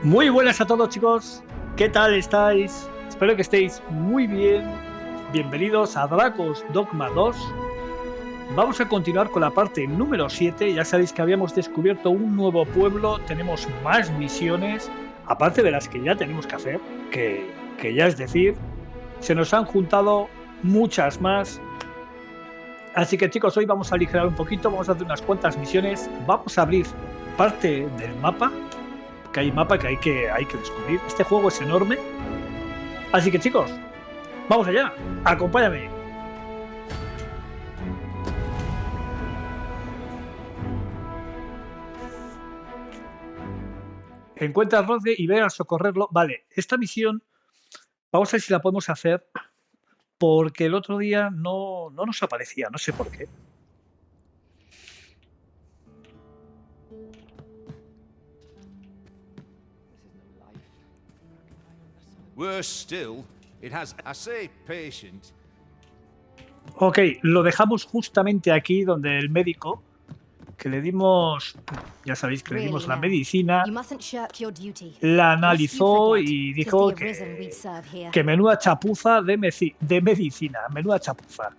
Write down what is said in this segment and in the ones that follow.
Muy buenas a todos, chicos. ¿Qué tal estáis? Espero que estéis muy bien. Bienvenidos a DOGMA 2. Vamos a continuar con la parte número 7. Ya sabéis que habíamos descubierto un nuevo pueblo. Tenemos más misiones, aparte de las que ya tenemos que hacer, que ya es decir, se nos han juntado muchas más. Así que, chicos, hoy vamos a aligerar un poquito. Vamos a hacer unas cuantas misiones. Vamos a abrir parte del mapa, que hay mapa que hay que descubrir. Este juego es enorme. Así que, chicos, vamos allá. Acompáñame. Encuentra a Rodney y ve a socorrerlo. Vale, esta misión vamos a ver si la podemos hacer, porque el otro día no nos aparecía, no sé por qué. Worse still, it has, I say, patient. Ok, lo dejamos justamente aquí donde el médico, que le dimos, ya sabéis que le dimos la medicina, la analizó y dijo que menuda chapuza de medicina, menuda chapuza.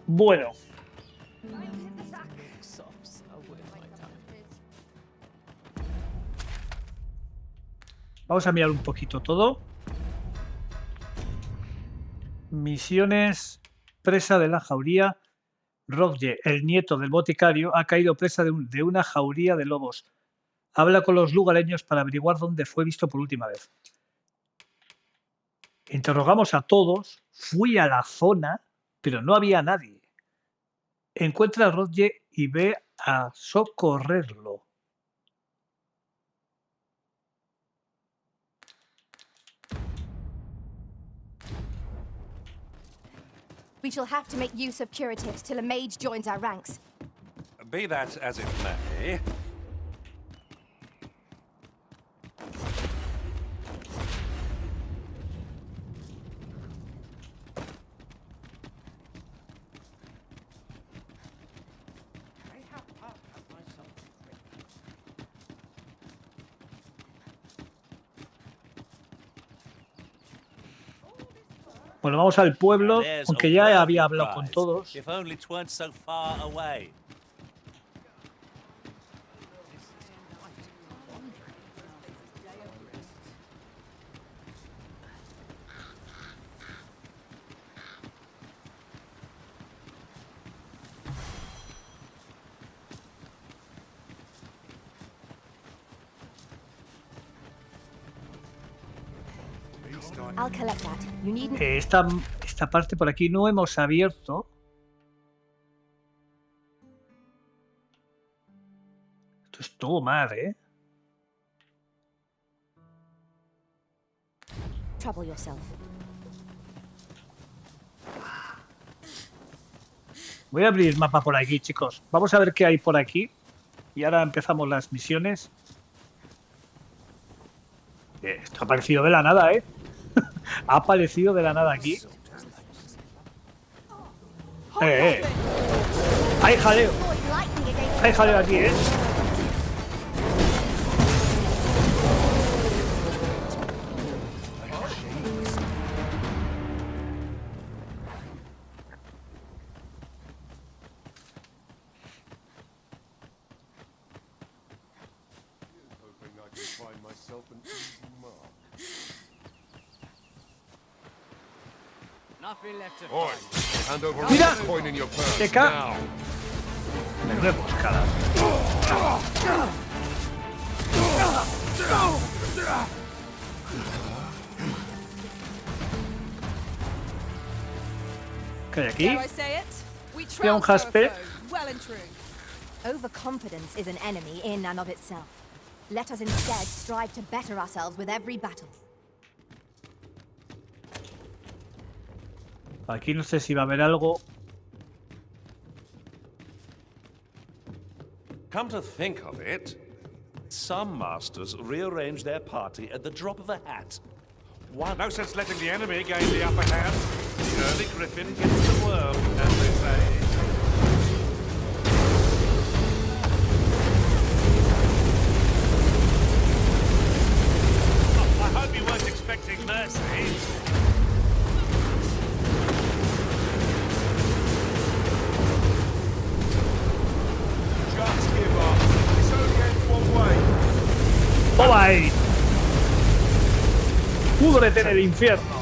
Bueno. Vamos a mirar un poquito todo. Misiones, presa de la jauría. Roger, el nieto del boticario, ha caído presa de una jauría de lobos. Habla con los lugareños para averiguar dónde fue visto por última vez. Interrogamos a todos. Fui a la zona, pero no había nadie. Encuentra a Roger y ve a socorrerlo. We shall have to make use of curatives till a mage joins our ranks. Be that as it may. Bueno, vamos al pueblo, aunque ya había hablado con todos. Esta parte por aquí no hemos abierto. Esto es todo mal, ¿eh? Voy a abrir el mapa por aquí, chicos. Vamos a ver qué hay por aquí. Y ahora empezamos las misiones. Esto ha aparecido de la nada, ¿eh? Ha aparecido de la nada aquí. Hay jaleo. Hay jaleo aquí, ¿eh? ¡Mira! ¡Te cae! Menuda emboscada. ¿Qué hay aquí? Mira un jaspe. Overconfidence is an enemy in and of itself. Let us instead strive to better ourselves with every battle. Aquí no sé si va a haber algo. Come to think of it, some masters rearrange their party at the drop of a hat. No sense letting the enemy gain the upper hand. The early griffin gets the worm, as they say. ¡Toma ahí! ¡Púdrete en el infierno!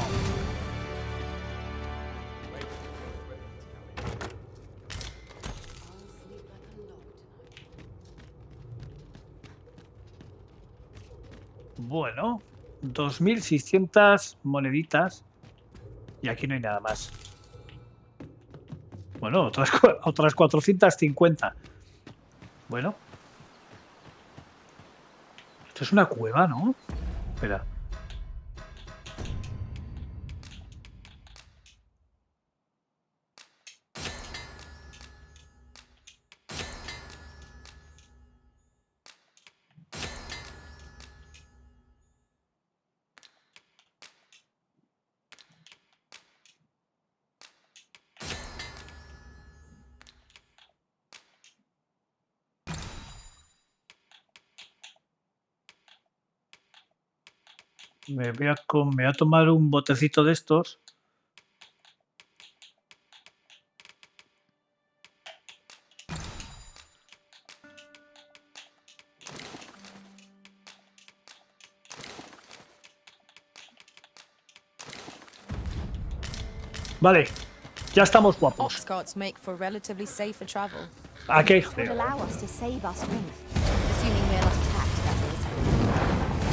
Bueno, 2.600 moneditas. Y aquí no hay nada más. Bueno, otras 450. Bueno. Esto es una cueva, ¿no? Espera. Me voy a tomar un botecito de estos. Vale, ya estamos guapos. Ox carts make for relatively safer travel. ¿A qué? It would allow us to save our strength, assuming we are not attacked, that is.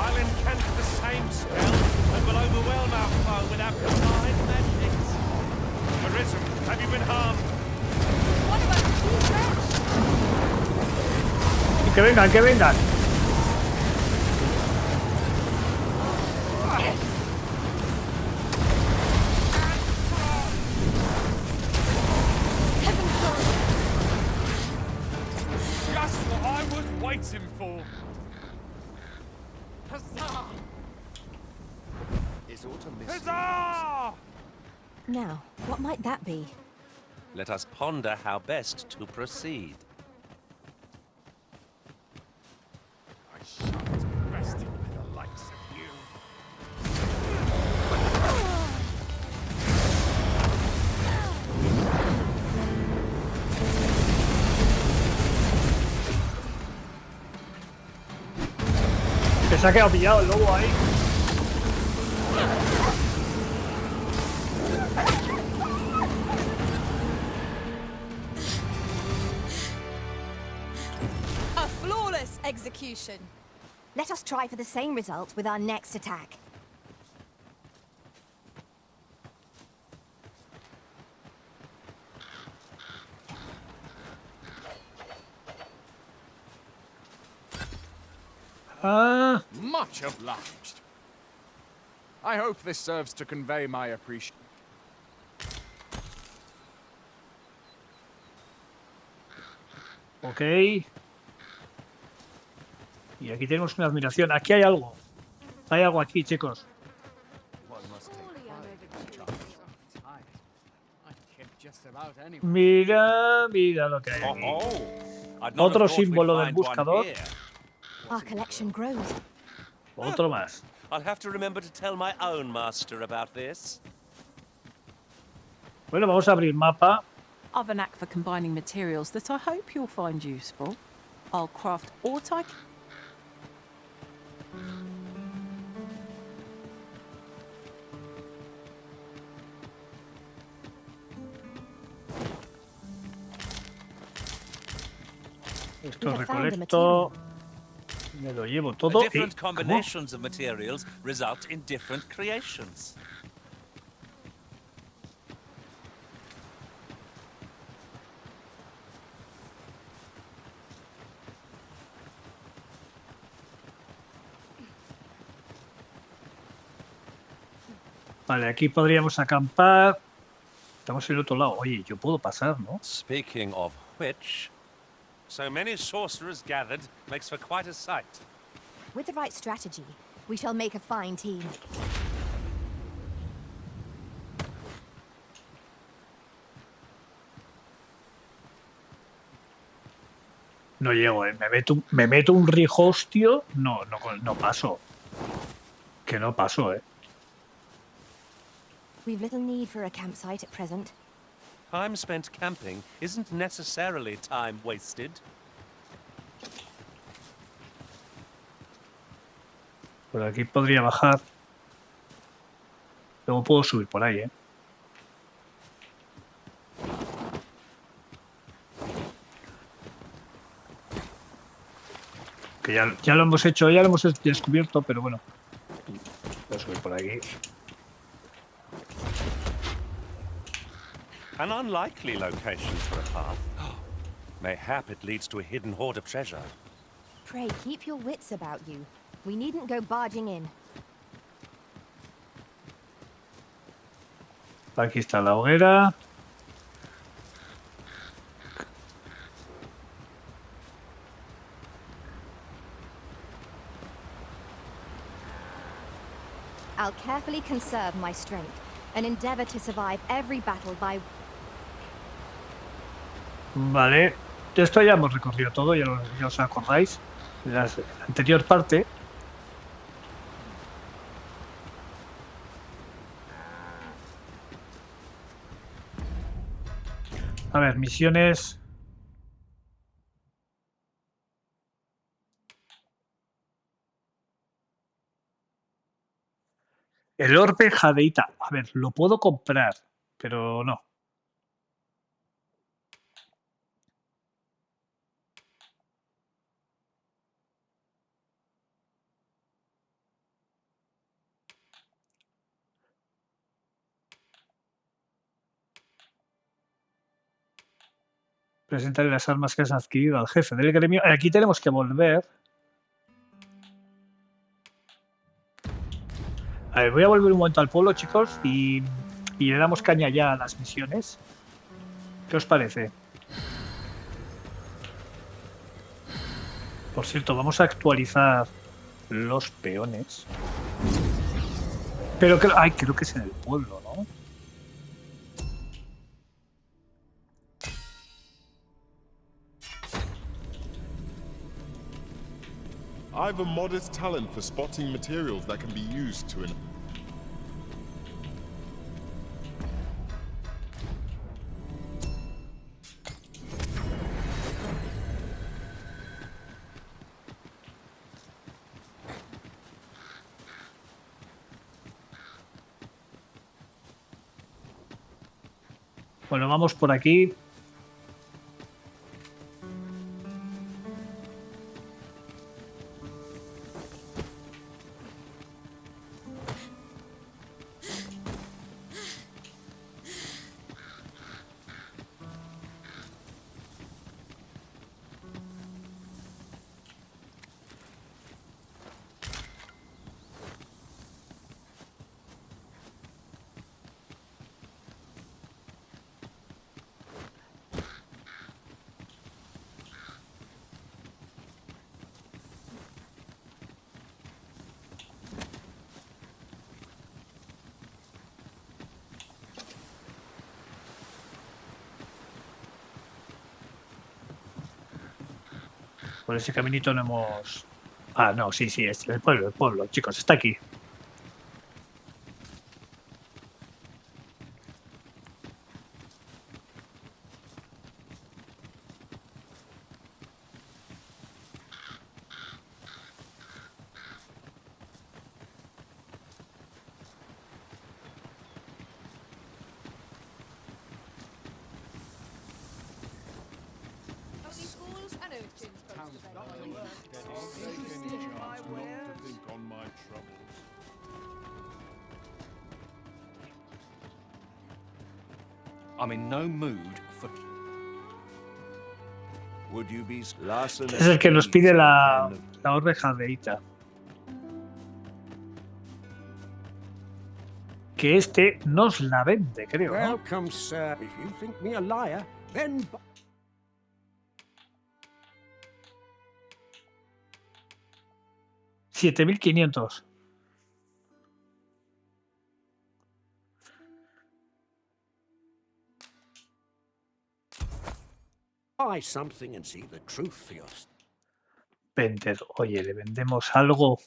I'll encant the same spell and will overwhelm our foe with our combined magics. Arisen, have you been harmed? What about the two French? Que vengan, que vengan. Just what I was waiting for. Huzzah! Is autumn Huzzah! Now, what might that be? Let us ponder how best to proceed. I shan't be bested with the likes of you. Que se ha quedado pillado el lobo ahí. A flawless execution. Let us try for the same result with our next attack. Ah, Much obliged. I hope this serves to convey my appreciation. ok. Y aquí tenemos una admiración. Aquí hay algo. Hay algo aquí, chicos. I kept just about anywhere. Mira, mira lo que hay aquí. I'd not Otro have thought we'd símbolo del find one buscador. here. Our collection grows. Otro más. I'll have to remember to tell my own master about this. Bueno, vamos a abrir mapa. I've a knack for combining materials that I hope you'll find useful. I'll craft what I can. Esto We have found the recolecto. Me lo llevo todo. Different ¿Cómo? combinations of materials result in different creations. Vale, aquí podríamos acampar. Estamos en el otro lado. Oye, yo puedo pasar, ¿no? Speaking of which, so many sorcerers gathered makes for quite a sight. With the right strategy, we shall make a fine team. No llego, ¿eh? Me meto un rijostio. No paso. Que no paso, ¿eh? We've little need for a campsite at present. Time spent camping isn't necessarily time wasted. Por aquí podría bajar. Luego puedo subir por ahí, ¿eh? Que ya lo hemos hecho, ya lo hemos descubierto, pero bueno. Puedo subir por aquí. An unlikely location for a path. Mayhap it leads to a hidden hoard of treasure. Pray, keep your wits about you. We needn't go barging in. Aquí está la hoguera. I'll carefully conserve my strength and endeavor to survive every battle by... Vale. Esto ya hemos recorrido todo, ya os acordáis. La anterior parte. A ver, misiones. El orbe jadeíta. A ver, lo puedo comprar, pero no. Presentaré las armas que has adquirido al jefe del gremio. Aquí tenemos que volver. A ver, voy a volver un momento al pueblo, chicos, y le damos caña ya a las misiones. ¿Qué os parece? Por cierto, vamos a actualizar los peones. Pero creo que es en el pueblo, ¿no? I've a modest talent for spotting materials that can be used to Bueno, vamos por aquí. Por ese caminito no hemos... Ah, no, sí, es el pueblo, chicos, está aquí. I'm in no mood for... Would you be Larson? Es el que nos pide la orbe jadeíta. Que este nos la vende, creo, ¿no? Welcome, sir. If you think me a liar, then... 7.500. Buy something and see the truth for yourself. Vender. Oye, le vendemos algo.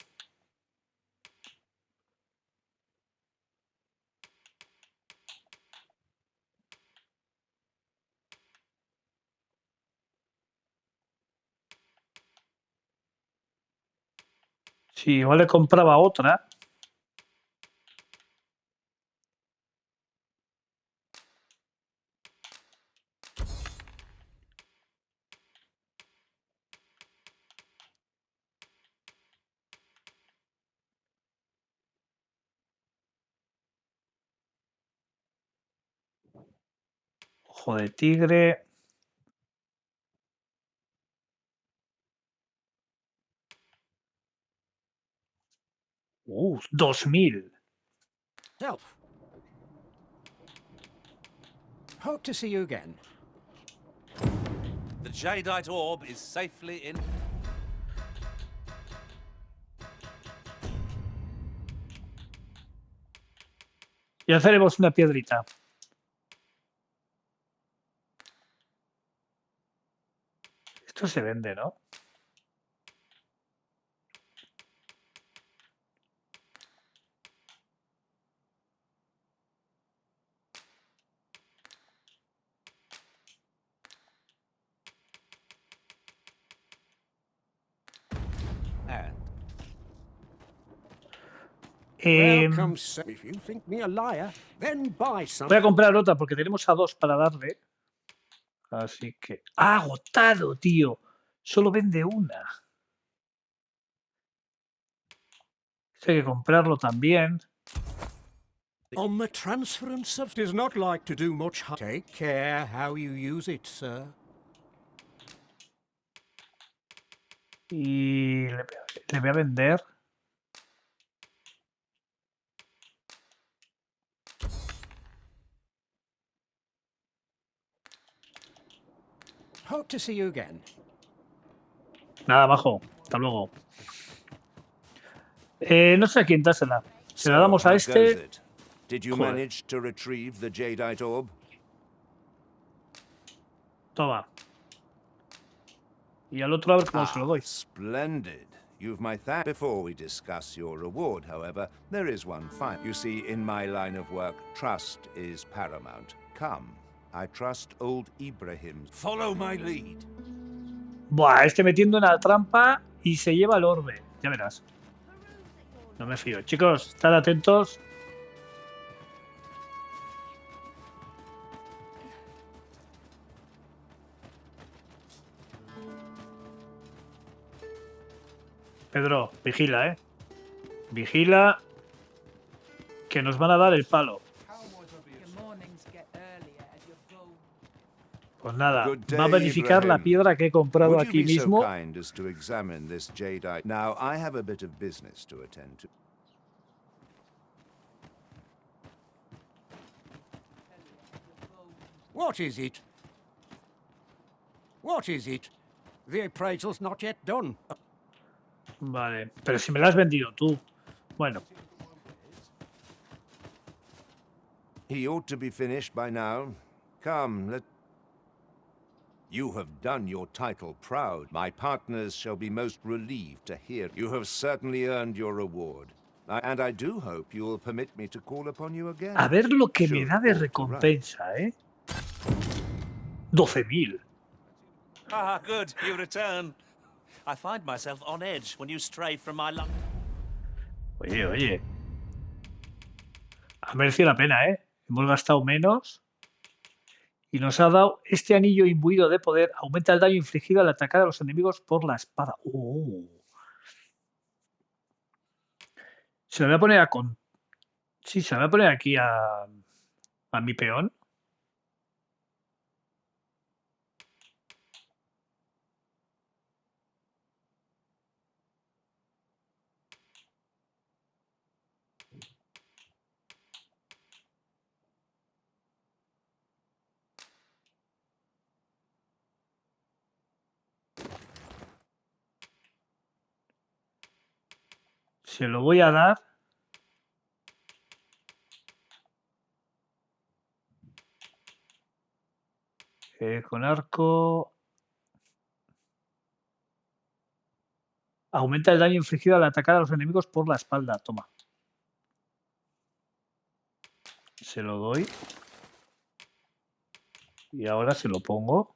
Sí, igual le compraba otra. Ojo de tigre. ¡Uh! 2000. Self. Hope to see you again. The jadeite orb is safely in. Y haceremos una piedrita. Esto se vende, ¿no? Welcome, sir. If you think me a liar, then buy Voy something. a comprar otra porque tenemos a 2 para darle. Así que... ¡Ah, agotado, tío! Solo vende una. Esto hay que comprarlo también. On the transference of does not like to do much. Take care how you use it, sir. Y le voy a vender. Hope to see you again. Nada, bajo. Hasta luego. No sé a quién dársela. Se la damos a este. Did you Joder. manage to retrieve the jadeite orb? Toma. Y al otro a ver cómo se lo doy. Splendid. You've my thanks. Before we discuss your reward, however, there is one fine. You see, in my line of work, trust is paramount. Come, I trust old Ibrahim. Follow my lead. Buah, este metiendo en la trampa y se lleva el orbe. Ya verás. No me fío. Chicos, estad atentos. Pedro, vigila, ¿eh? Vigila, que nos van a dar el palo. Pues nada, va a verificar la piedra que he comprado Would you aquí be so mismo. kind as to examine this jadeite? Now, I have a bit of business to attend to. What is it? What is it? The appraisal's not yet done. Vale, pero si me la has vendido tú. Bueno, He ought to be finished by now. Come, let... You have done your title proud. My partners shall be most relieved to hear. You have certainly earned your reward. And I do hope you will permit me to call upon you again. a ver lo que me Should da de all go recompensa, ¿eh? 12.000. Ah, good. You return. I find myself on edge when you stray from my luck. Oye, oye. Ha merecido la pena, ¿eh? Hemos gastado menos. Y nos ha dado este anillo imbuido de poder. Aumenta el daño infligido al atacar a los enemigos por la espada. ¡Oh! Se lo voy a poner a con... Sí, se lo voy a poner aquí a mi peón. Se lo voy a dar. Con arco. Aumenta el daño infligido al atacar a los enemigos por la espalda. Toma. Se lo doy. Y ahora se lo pongo.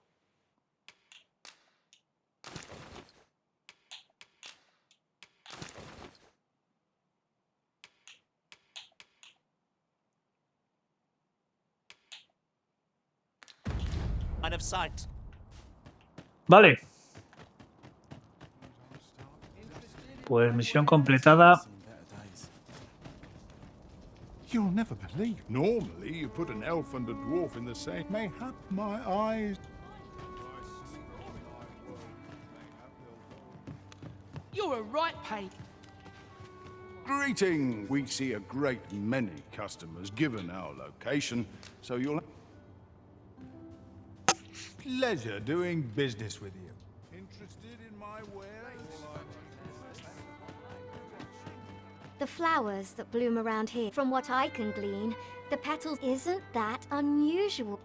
Vale. Pues misión completada. You'll never believe. Normally, you put an elf and a dwarf in the same. Mayhap my eyes. You're a right pain. Greeting! We see a great many customers given our location, so you'll... Pleasure doing business with you. Interested in my wares? The flowers that bloom around here, from what I can glean, the petals isn't that unusual.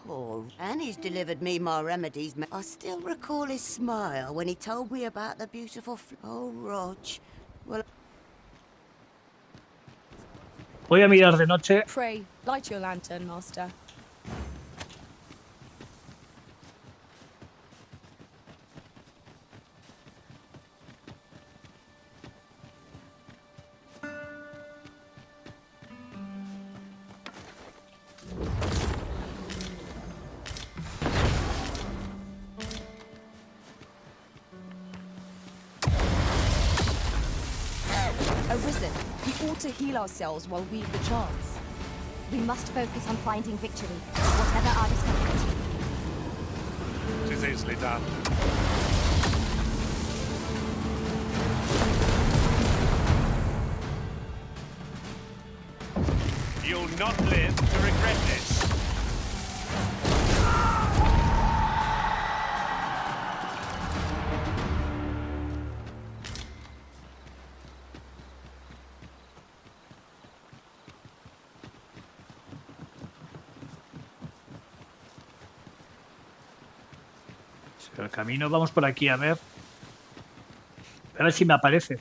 Poor Annie's delivered me my remedies. I still recall his smile when he told me about the beautiful Oh, Rog. Well... Voy a mirar de noche. Pray, light your lantern, master. Arisen, we ought to heal ourselves while we've the chance. We must focus on finding victory, whatever our difficulty. It is easily done. You'll not live to regret this. El camino, vamos por aquí a ver si me aparece.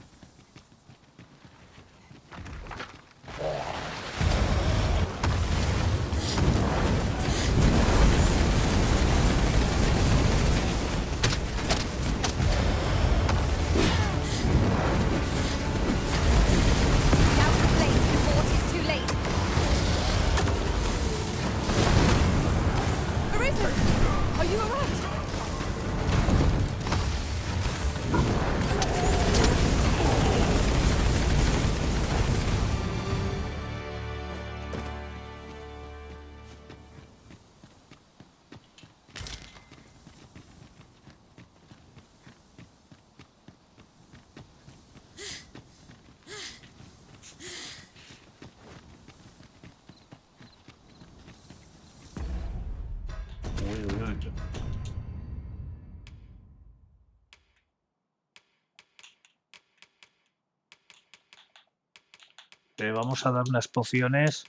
Le vamos a dar unas pociones.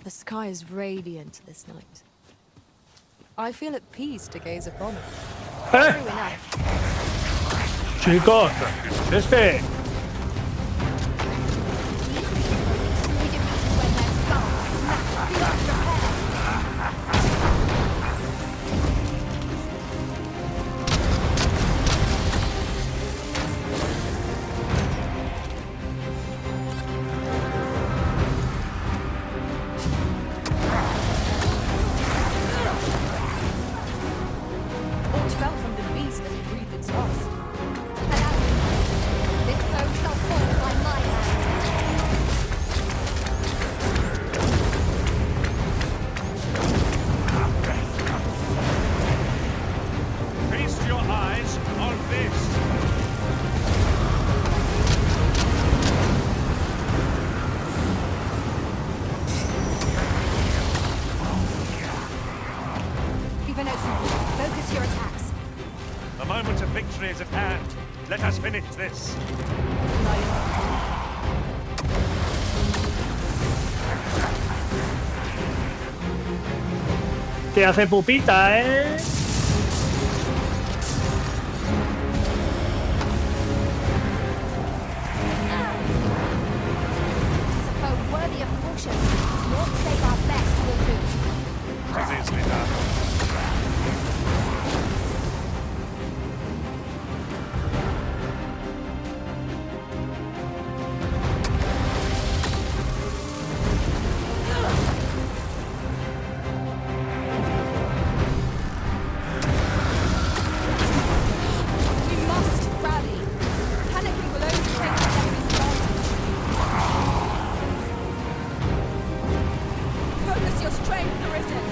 The sky is radiant this night. I feel at peace to gaze upon it. ¡Eh! Chicos, este. us finish this. Te hace pupita, ¿eh? Worthy of caution. Not save our best will do. It's easily done. We must rally. Panicking will only change the enemy's advantage. Focus your strength, Arisen.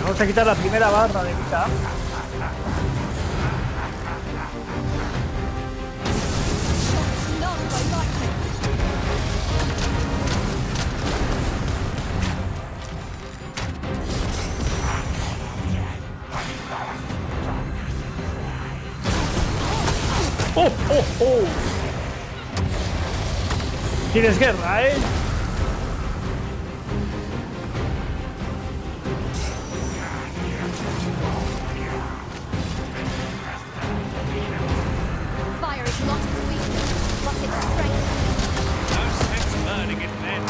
Vamos a quitar la primera barra de vida. Shots none by lightning. ¡Oh, oh, oh! Tienes guerra, ¿eh? Fire is not its weakness, but its strength. No sense burning it then.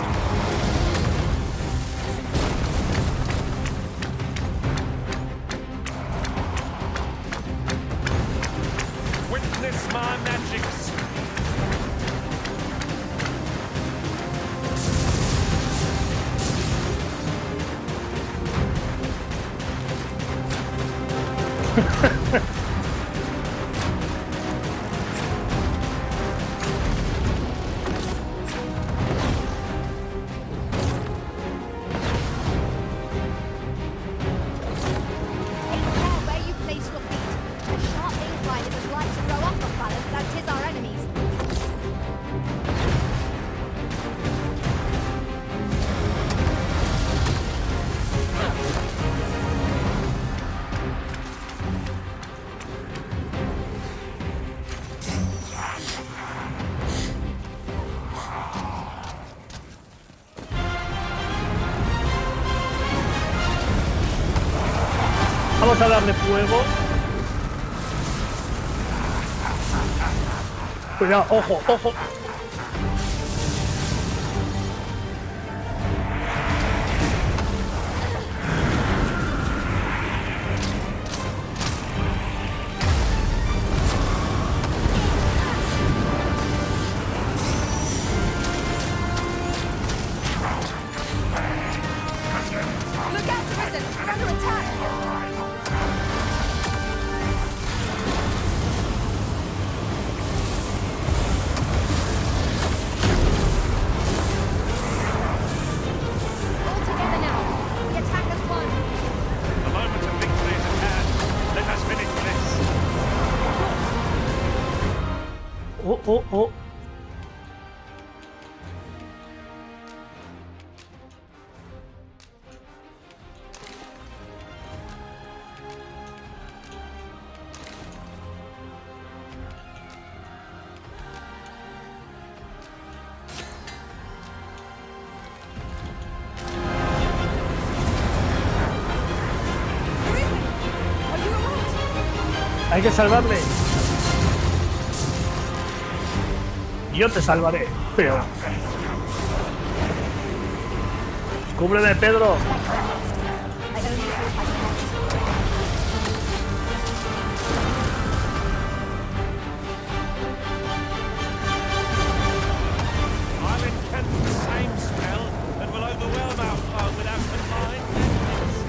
Witness my magics. Where you place your feet. A sharp incline is as light to throw off of balance as 'tis our enemies. Vamos a darle fuego. Cuidado, ojo, ojo. Look out, Arisen. We're under attack. All together now. The attack has won. The moment of victory is at hand. Let us finish this. Oh, oh, oh. Are you alright? Hay que salvarle. Yo te salvaré, pero... Cúbreme, Pedro. I'll intend the same spell and will overwhelm our foe without combined vengeance.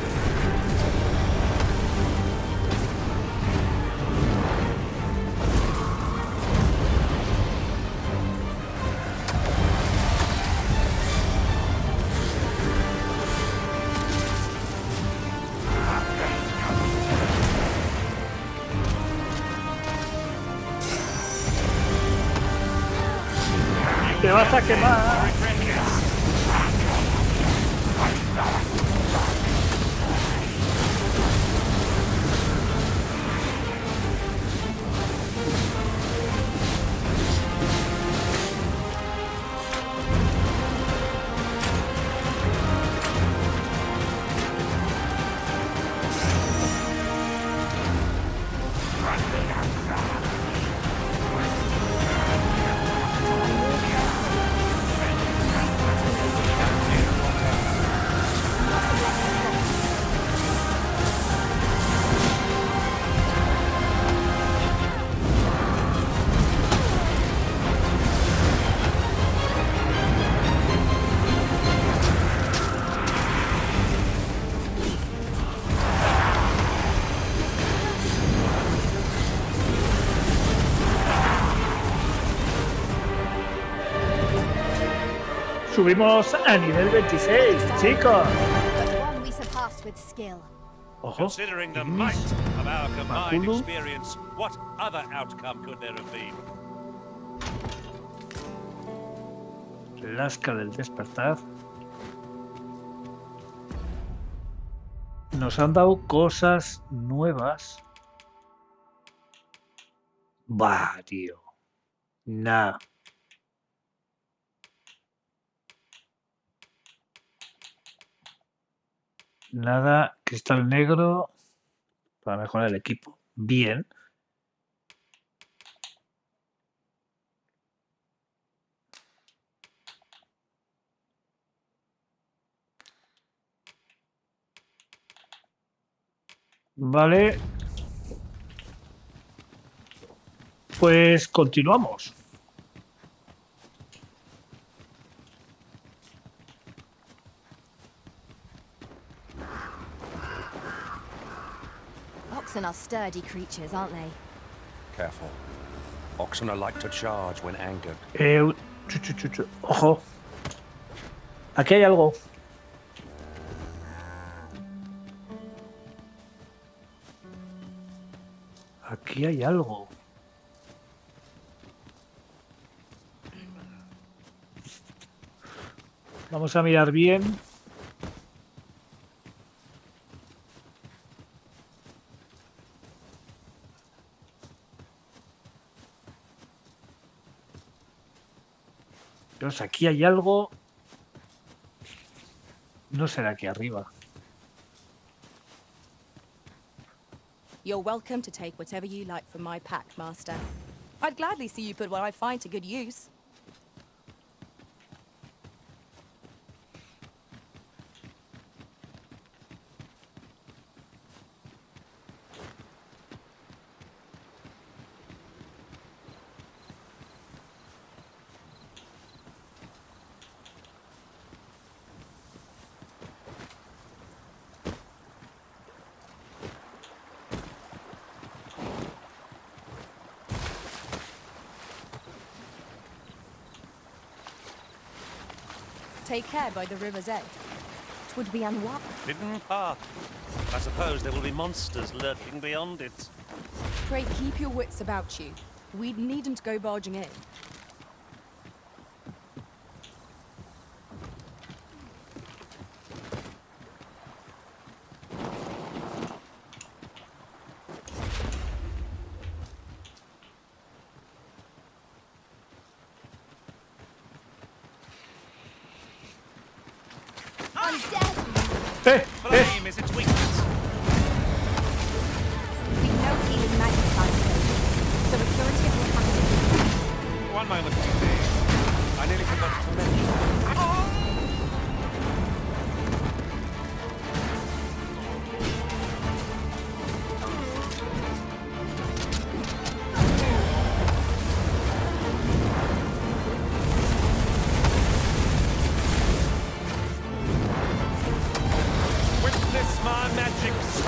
Te vas a quemar. Subimos a nivel 26, chicos. But one we surpassed with skill. Ojo. Considering the might of our combined experience, what other outcome could there have been? Lasca del despertar. Nos han dado cosas nuevas. Bah, tío. Nah. Nada, cristal negro para mejorar el equipo. Bien. Vale. Pues continuamos. Oxen are sturdy creatures, aren't they? Careful. Oxen are like to charge when angered. Ojo. Aquí hay algo. Aquí hay algo. Vamos a mirar bien. Dios, aquí hay algo. No será aquí arriba. You're welcome to take whatever you like from my pack, Master. I'd gladly see you put what I find to good use. Take care by the river's edge. It would be unwise. Hidden path. I suppose there will be monsters lurking beyond it. Pray keep your wits about you. We'd need them to go barging in. Flame is its weakness. We know he is magnified, so the purity of your hands. One moment, please. I nearly forgot to mention. Witness my magics.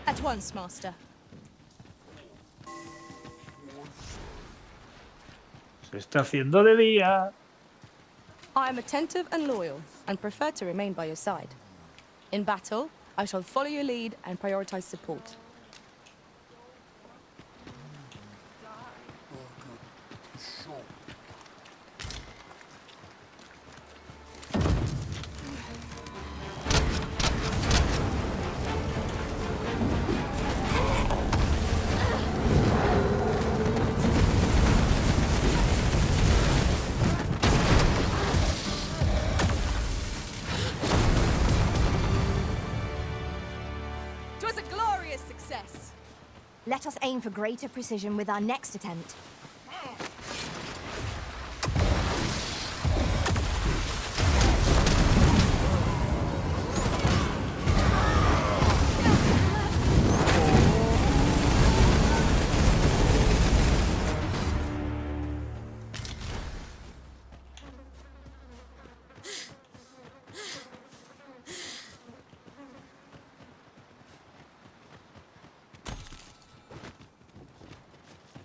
At once, Master. Se está haciendo de día. I am attentive and loyal, and prefer to remain by your side. In battle, I shall follow your lead and prioritize support. Let us aim for greater precision with our next attempt.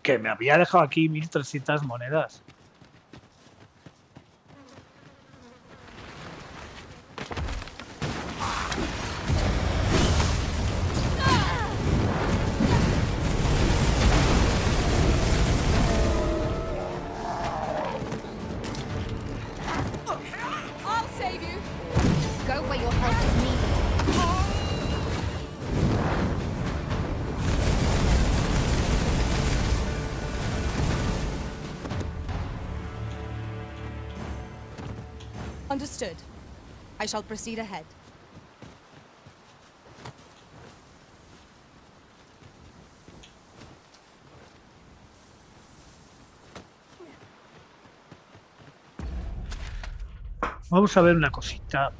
Que me había dejado aquí 1300 monedas. I'll save you. Go where your help is needed. Understood. I shall proceed ahead. Vamos a ver una cosita.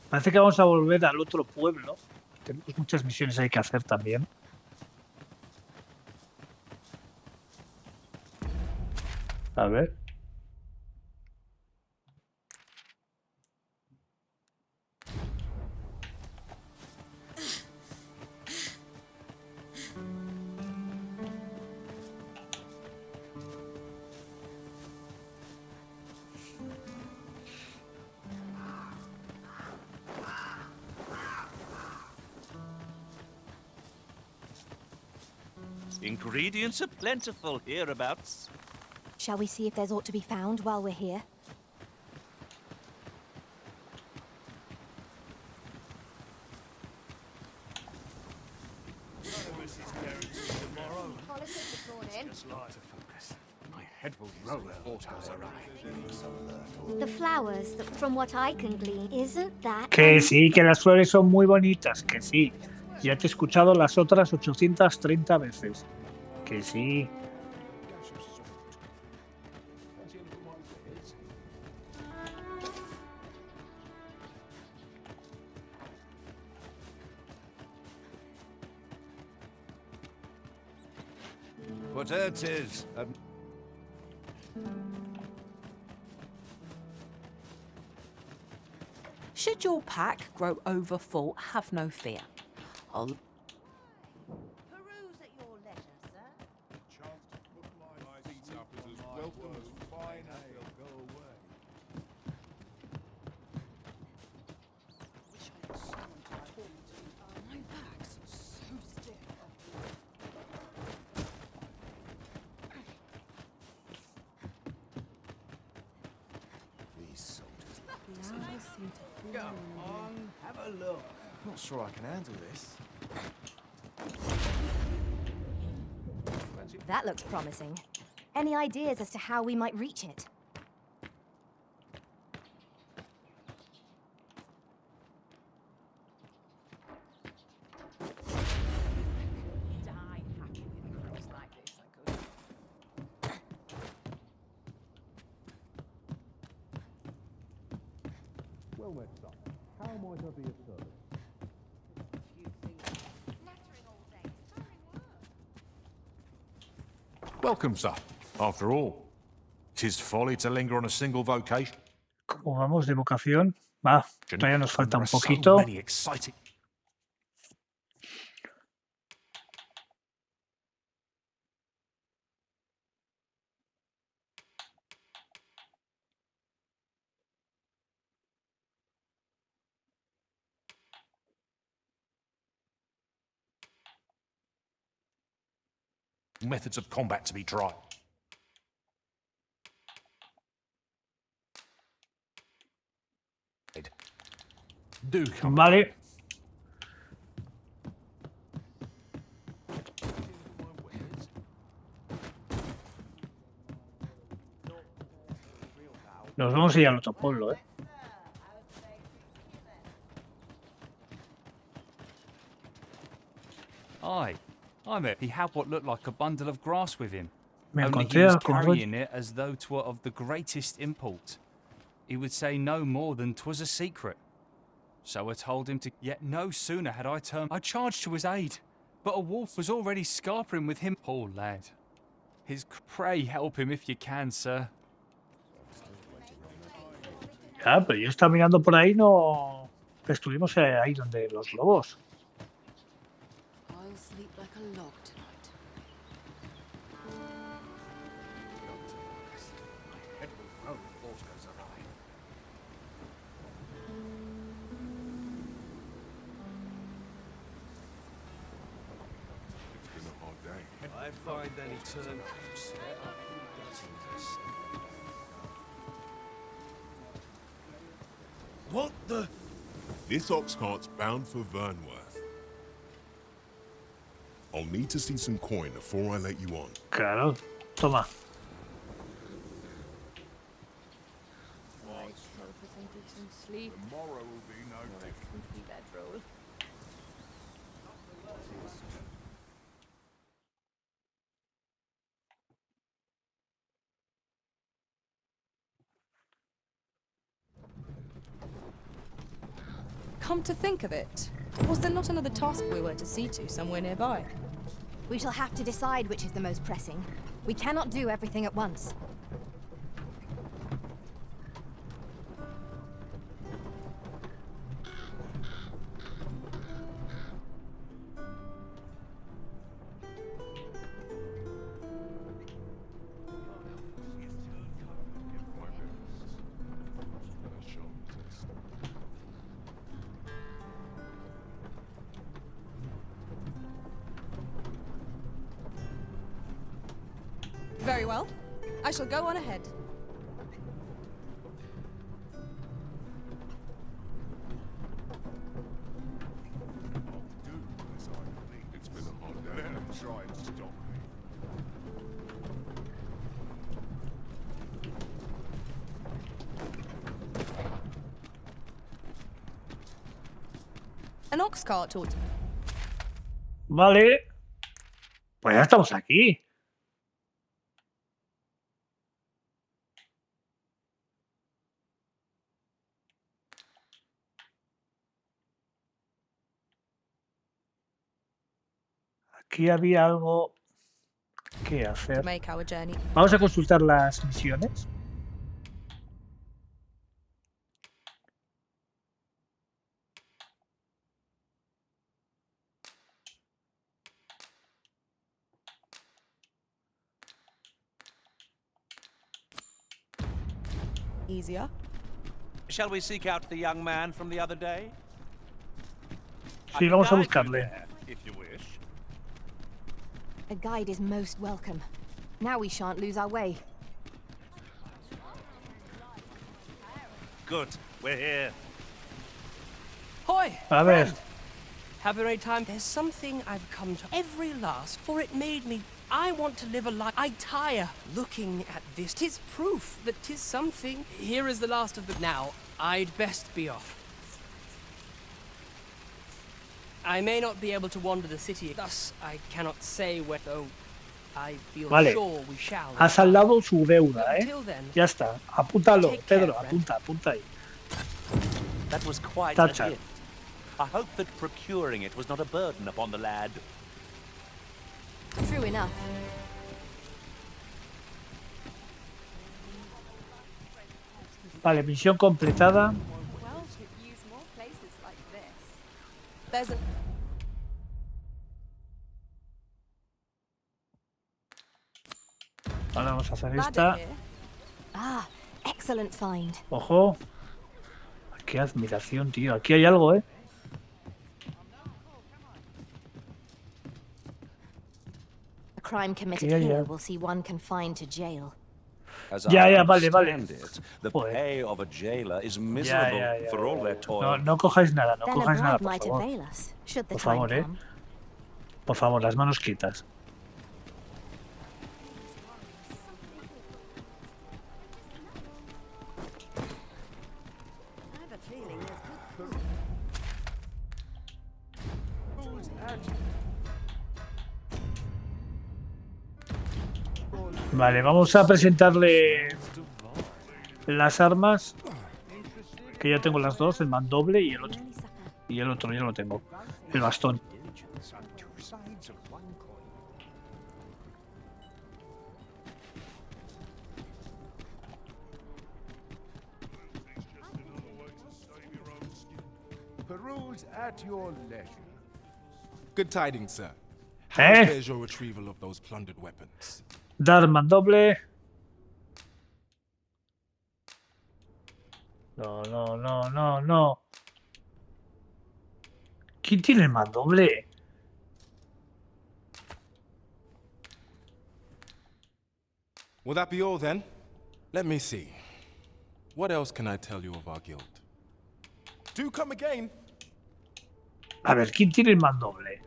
Parece que vamos a volver al otro pueblo. Tenemos muchas misiones hay que hacer también. A ver. Ingredients are plentiful hereabouts. Shall we see if there's aught to be found while we're here? My head will roll if autos arrive. The flowers, from what I can glean, isn't that... Que sí, que las flores son muy bonitas, que sí. Ya te he escuchado las otras 830 veces. Que sí. Whatever it is, Should your pack grow over full, have no fear. I'll... Peruse at your leisure, sir. Come on, have a look. Not sure I can handle this. That looks promising. Any ideas as to how we might reach it? Well met, son. How might I be of service? Welcome, sir. After all, 'tis folly to linger on a single vocation. ¿Cómo vamos de vocación? Va, todavía nos falta un poquito. So many exciting... methods of combat to be tried. Do come. Vale. Nos vamos a ir al otro pueblo, ¿eh? Aye, I met he had what looked like a bundle of grass with him. Me Only he encontré was con carrying it as though 'twere of the greatest import. he would say no more than 'twas a secret. So I told him to. Yet no sooner had I turned, I charged to his aid, but a wolf was already scarpering with him. Poor lad. Pray help him if you can, sir. Ah, pero yo estaba mirando por ahí, no. Estuvimos ahí donde los lobos. I'll sleep like a log tonight. I find any turn. What the? This ox cart's bound for Vernworth. I'll need to see some coin before I let you on. Claro, toma. Tomorrow will be no different. Come to think of it, was there not another task we were to see to somewhere nearby? We shall have to decide which is the most pressing. We cannot do everything at once. Very well. I shall go on ahead. It's been a hard day. Let them try and stop me. An ox cart ought. Vale. Pues ya estamos aquí. Aquí había algo que hacer. Vamos a consultar las misiones. Easier. Shall we seek out the young man from the other day? Sí, vamos a buscarle. If you wish. A guide is most welcome. Now we shan't lose our way. Good, we're here. Hoy! A ver. Friend. Have a great time. There's something I've come to every last, for it made me. I want to live a life. I tire looking at this. 'Tis proof that 'tis something. Here is the last of the. Now, I'd best be off. I may not be able to wander the city, thus I cannot say where, though I feel sure we shall. Has saldado su deuda, Until then, Ya está. Apúntalo, Pedro, apunta ahí. That was quite Tacha. a gift. I hope that procuring it was not a burden upon the lad. True enough. Vale, misión completada. There's a... Ahora vamos a hacer esta. Ah, excellent find. Ojo. Qué admiración, tío. Aquí hay algo, ¿eh? A crime committed Yeah, here yeah. will see one confined to jail. As Ya, I ya, vale, vale. understand it, the Joder. pay of a jailer is Ya, miserable ya, for all their toil. No, no cojáis nada, no Then a cojáis nada, bribe por might favor. avail us, should the Por time favor, come. Por favor, las manos quietas. Vale, vamos a presentarle las armas. Que ya tengo las dos, el mandoble y el otro. Y el otro ya lo tengo. El bastón. Peruse at your leisure. Good tidings, sir. How fares your retrieval of those plundered weapons? Dar mandoble. No, no, no, no, no. ¿Quién tiene el mandoble? Will that be all then? Let me see. What else can I tell you of our guild? Do come again. A ver, ¿quién tiene el mandoble?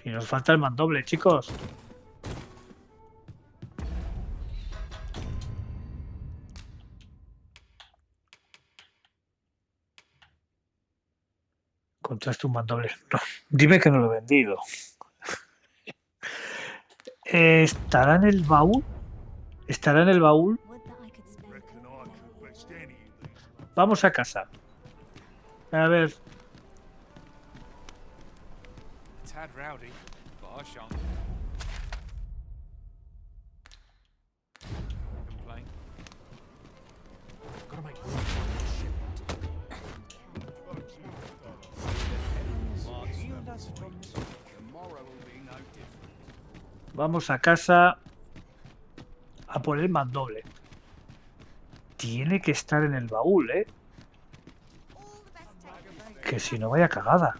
Y nos falta el mandoble, chicos. Encontraste un mandoble. No, dime que no lo he vendido. ¿Estará en el baúl? ¿Estará en el baúl? Vamos a casa. A ver. Tad rowdy, but I shan't complain. Gotta make room for this shipment. Vamos a casa a por el mandoble. Tiene que estar en el baúl, ¿eh? Que si no, vaya cagada.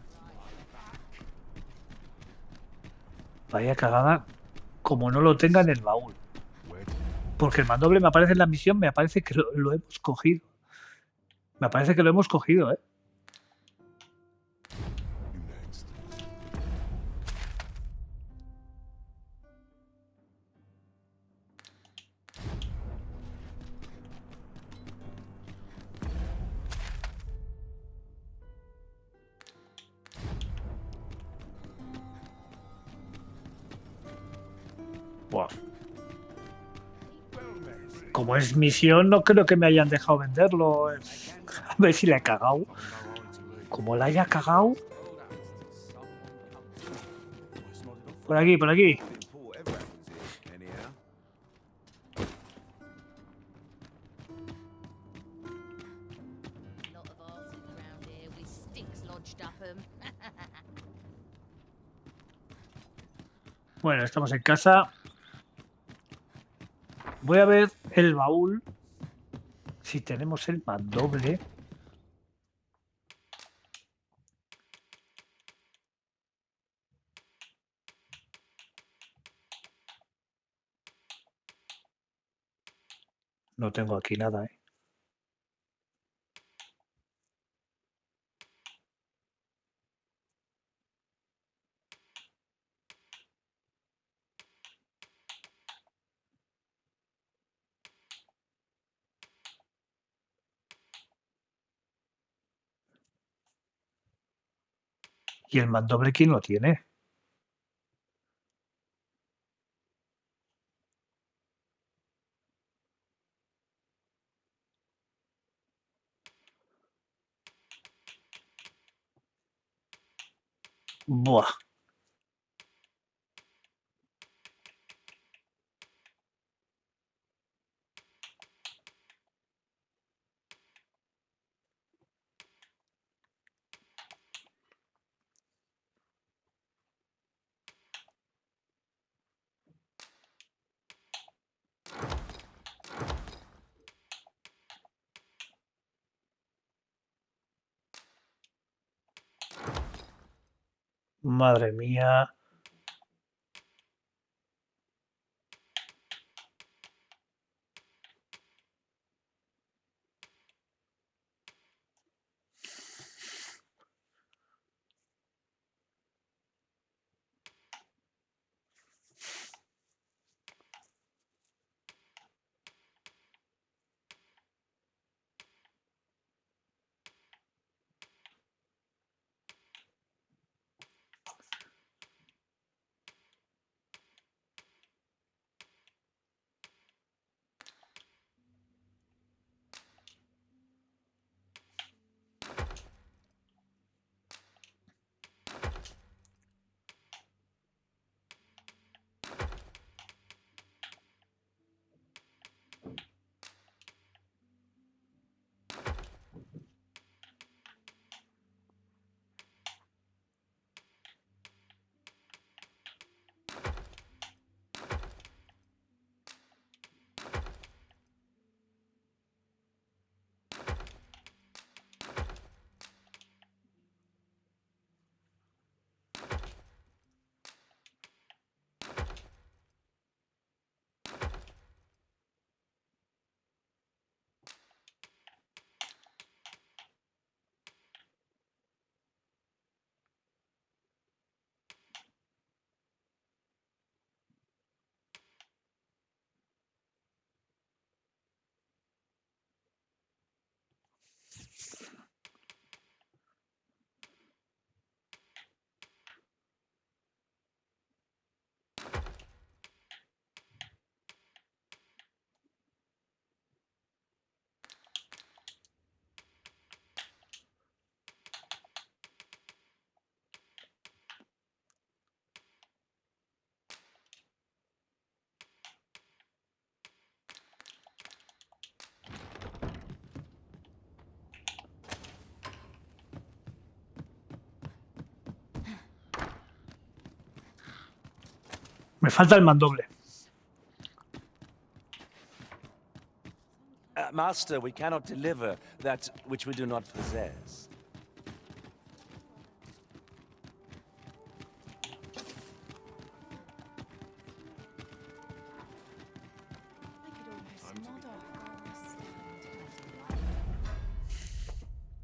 Vaya cagada como no lo tenga en el baúl. Porque el mandoble me aparece en la misión, me aparece que lo hemos cogido. Me parece que lo hemos cogido, ¿eh? Buah. Como es misión, no creo que me hayan dejado venderlo. A ver si la he cagado. Como la haya cagado. Por aquí, por aquí. Bueno, estamos en casa. Voy a ver el baúl. Si tenemos el mandoble. No tengo aquí nada, ¿eh? ¿Y el mandoble quién lo tiene? Buah. Madre mía. Me falta el mandoble. Master, we cannot deliver that which we do not possess.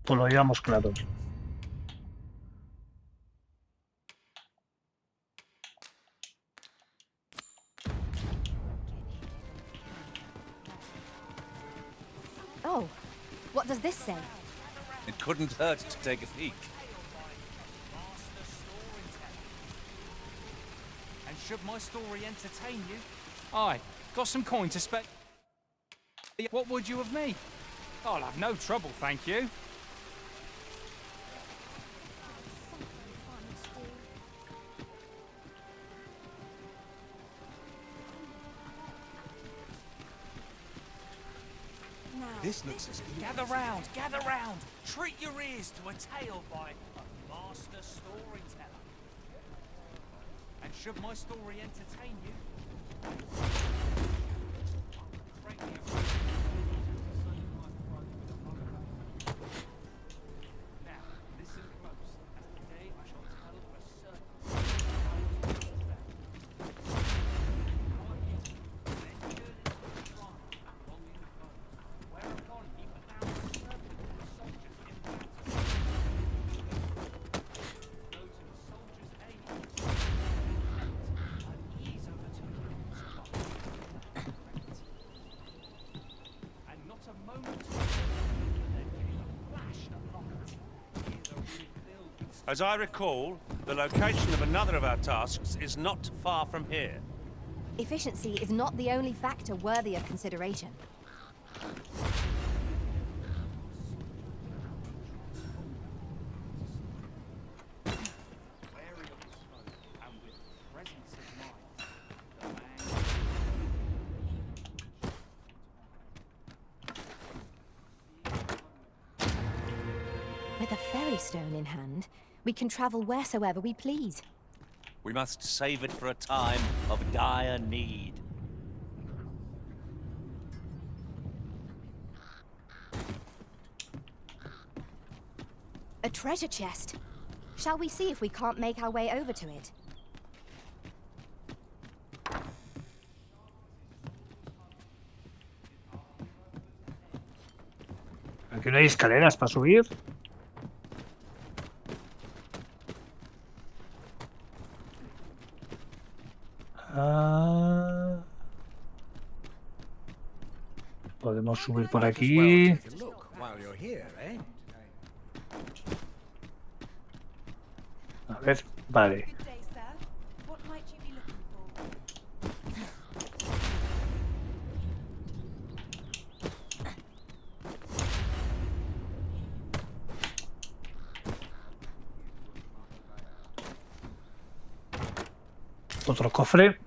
Pues lo llevamos claro. Oh, what does this say? It couldn't hurt to take a peek. And should my story entertain you? Aye, got some coin to spare. What would you of me? I'll have no trouble, thank you. This looks as good. Gather round, gather round. Treat your ears to a tale by a master storyteller. And should my story entertain you? Now, listen close, as today I shall tell of a certain whereupon he found a serpent with the soldiers in battle. Go to the soldiers' aid. Unease overtook him. And not a moment to but there came a flash of light. Here's a room filled with As I recall, the location of another of our tasks is not far from here. Efficiency is not the only factor worthy of consideration. With a ferry stone in hand, we can travel wheresoever we please. We must save it for a time of dire need. A treasure chest. Shall we see if we can't make our way over to it? Aquí no hay escaleras para subir. Podemos subir por aquí. A ver, vale. Otro cofre.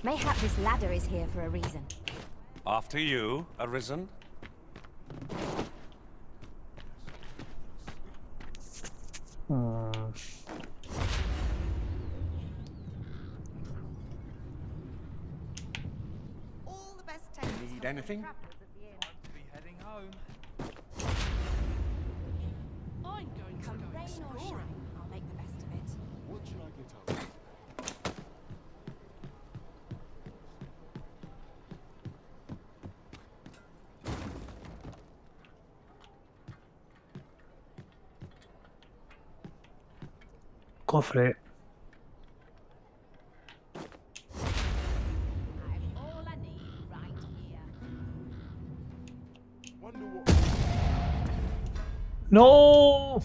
Mayhap this ladder is here for a reason. After you, Arisen. All the best Need anything? To be heading home. I'm going to go exploring. I'll make the best of it. What should I get out? Cofre. All I need right here. Wonder what. ¡No!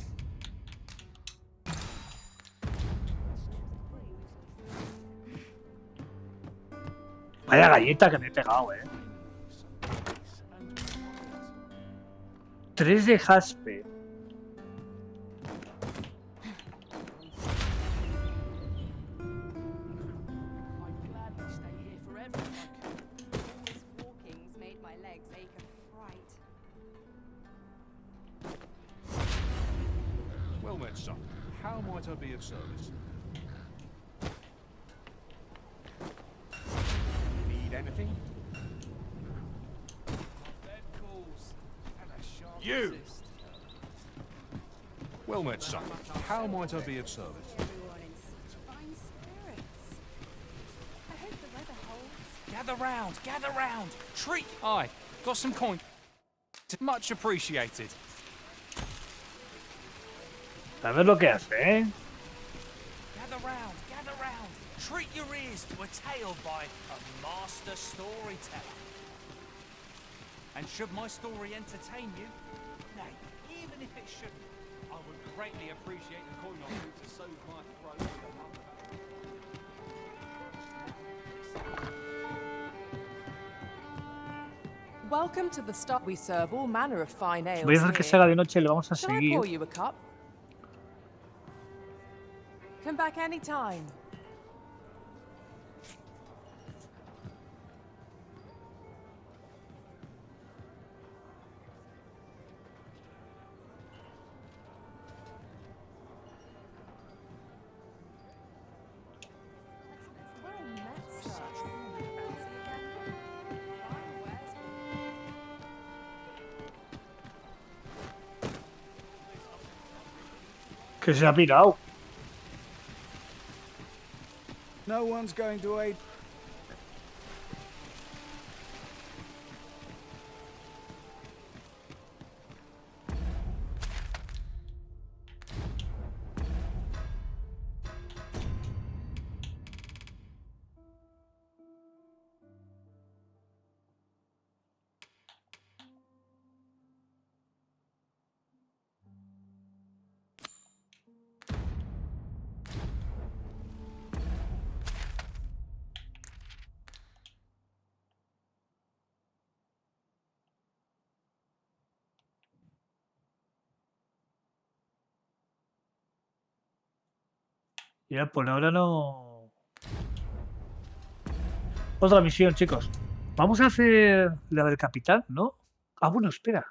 Vaya galleta que me he pegado, 3 de jaspe. I'd gladly stay here forever if I could. All this walking's made my legs ache a fright. Well met, son. How might I be of service? Need anything? You! Well met, son. How might I be of service? Gather round! Treat! Aye, got some coin. Much appreciated. A ver lo que hace, ¿eh? Gather round! Treat your ears to a tale by a master storyteller. And should my story entertain you, nay, even if it shouldn't, I would greatly appreciate the coin or two to soothe my throat. Welcome to the stop. We serve all manner of fine ales. Voy a hacer que se haga de noche y le vamos a Shall I seguir. pour you a cup? Come back anytime. Que se ha pirado. No one's going to aid. Ya, por ahora no. Otra misión, chicos. Vamos a hacer la del capitán, ¿no? Ah, bueno, espera.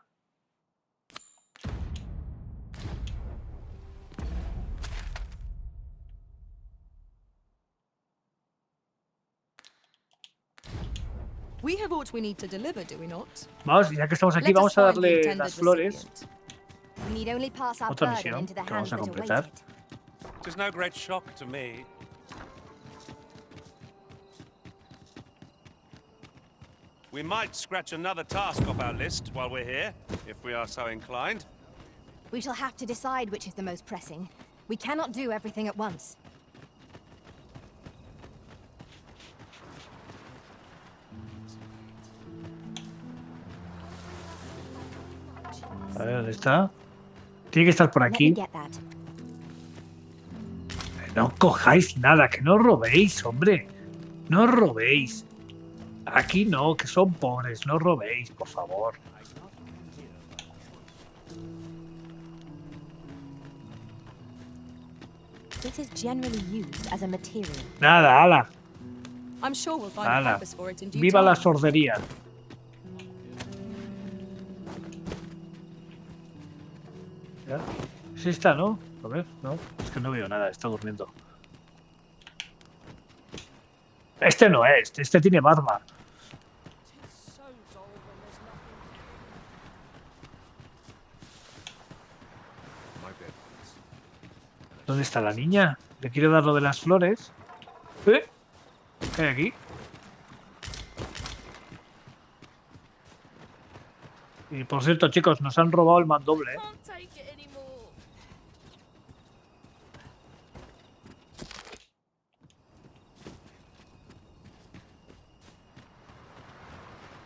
We have what we need to deliver, do we not? Vamos, ya que estamos aquí, vamos a darle las flores. We need only pass our Otra burden misión into the que vamos hands a that await completar. it. It is no great shock to me. We might scratch another task off our list while we're here, if we are so inclined. We shall have to decide which is the most pressing. We cannot do everything at once. A ver, ¿dónde está? Tiene que estar por Let me aquí. get that. No cojáis nada, que no robéis, hombre. No robéis. Aquí no, que son pobres. No robéis, por favor. It is generally used as a material. Nada, ala. I'm sure we'll find a Ala. purpose for it in due Viva time. la sordería. ¿Ya? Sí está, ¿no? A ver, no. Es que no veo nada, está durmiendo. Este no es, este tiene barba. ¿Dónde está la niña? ¿Le quiere dar lo de las flores? ¿Qué hay aquí? Y por cierto, chicos, nos han robado el mandoble, ¿eh?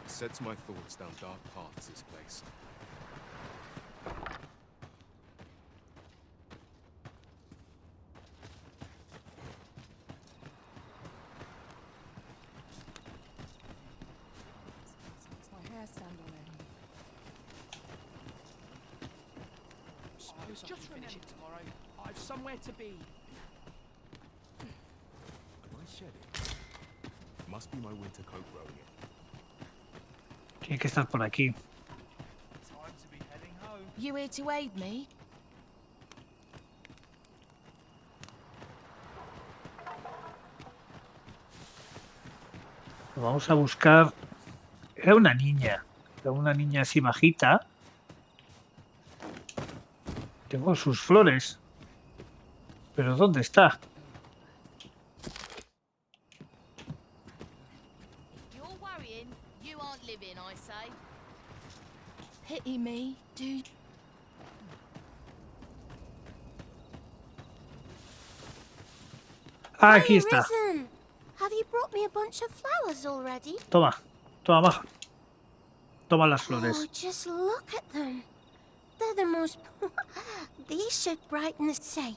Sets my thoughts down dark paths, this place. My hair stand on it. Suppose just finish it tomorrow. I've somewhere to be. Am I shedding? Must be my winter coat growing in. Tiene que estar por aquí. Time to be heading home. You here to aid me? Vamos a buscar... Era una niña así bajita. Tengo sus flores. ¿Pero dónde está? You're worrying, you aren't living, I say. Pity me, do. Aquí está. Risen. Have you brought me a bunch of flowers already? Toma, maja. Toma las flores. Oh, just look at them. They're the most... These should brighten the... Say,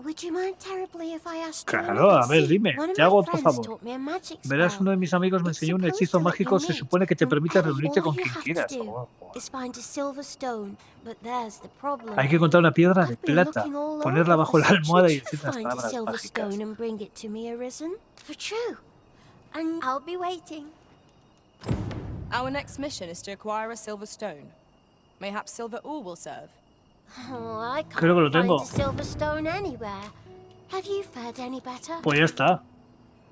would you mind terribly if I asked you Claro, a ver, dime, One of te my hago otro friends favor. taught me a magic Verás, spell. uno de mis amigos me enseñó un hechizo mágico, se supone que te permite reunirte con All you quien have quieras. to do is find a silver stone, but there's the problem. Hay que encontrar una piedra de I've been plata, looking all ponerla over bajo la for almohada y should decir you las find a palabras silver mágicas. stone and bring it to me, Arisen? For true. And I'll be waiting. Our next mission is to acquire a silver stone. Mayhaps silver ore will serve. Oh, I Creo que lo can't find tengo. a silver stone anywhere. Have you fared any better? Pues ya está.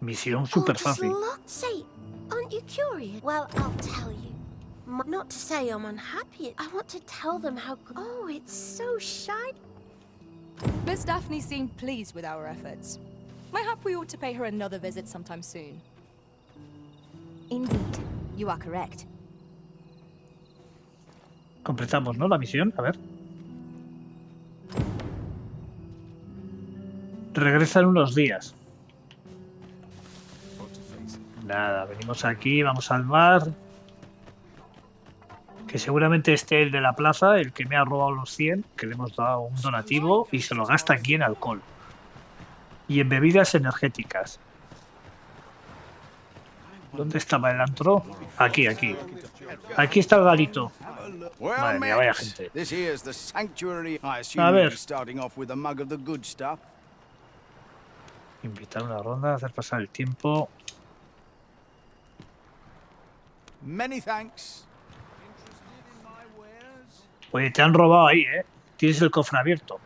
Misión súper Just fácil. look. Say, aren't you curious? Well, I'll tell you. Not to say I'm unhappy. I want to tell them how... Oh, it's so shiny. Miss Daphne seemed pleased with our efforts. Mayhap we ought to pay her another visit sometime soon. Indeed, you are correct. Completamos, ¿no? La misión. A ver. Regresa en unos días. Nada, venimos aquí, vamos al bar. Que seguramente esté el de la plaza, el que me ha robado los 100, que le hemos dado un donativo y se lo gasta aquí en alcohol. Y en bebidas energéticas. ¿Dónde estaba el antro? Aquí, aquí. Aquí está el garito. Madre mía, vaya gente. This here's the sanctuary. I A assume ver. you'll be starting off with a mug of the good stuff. Invitar una ronda, hacer pasar el tiempo. Many thanks. Oye, te han robado ahí, ¿eh? Tienes el cofre abierto.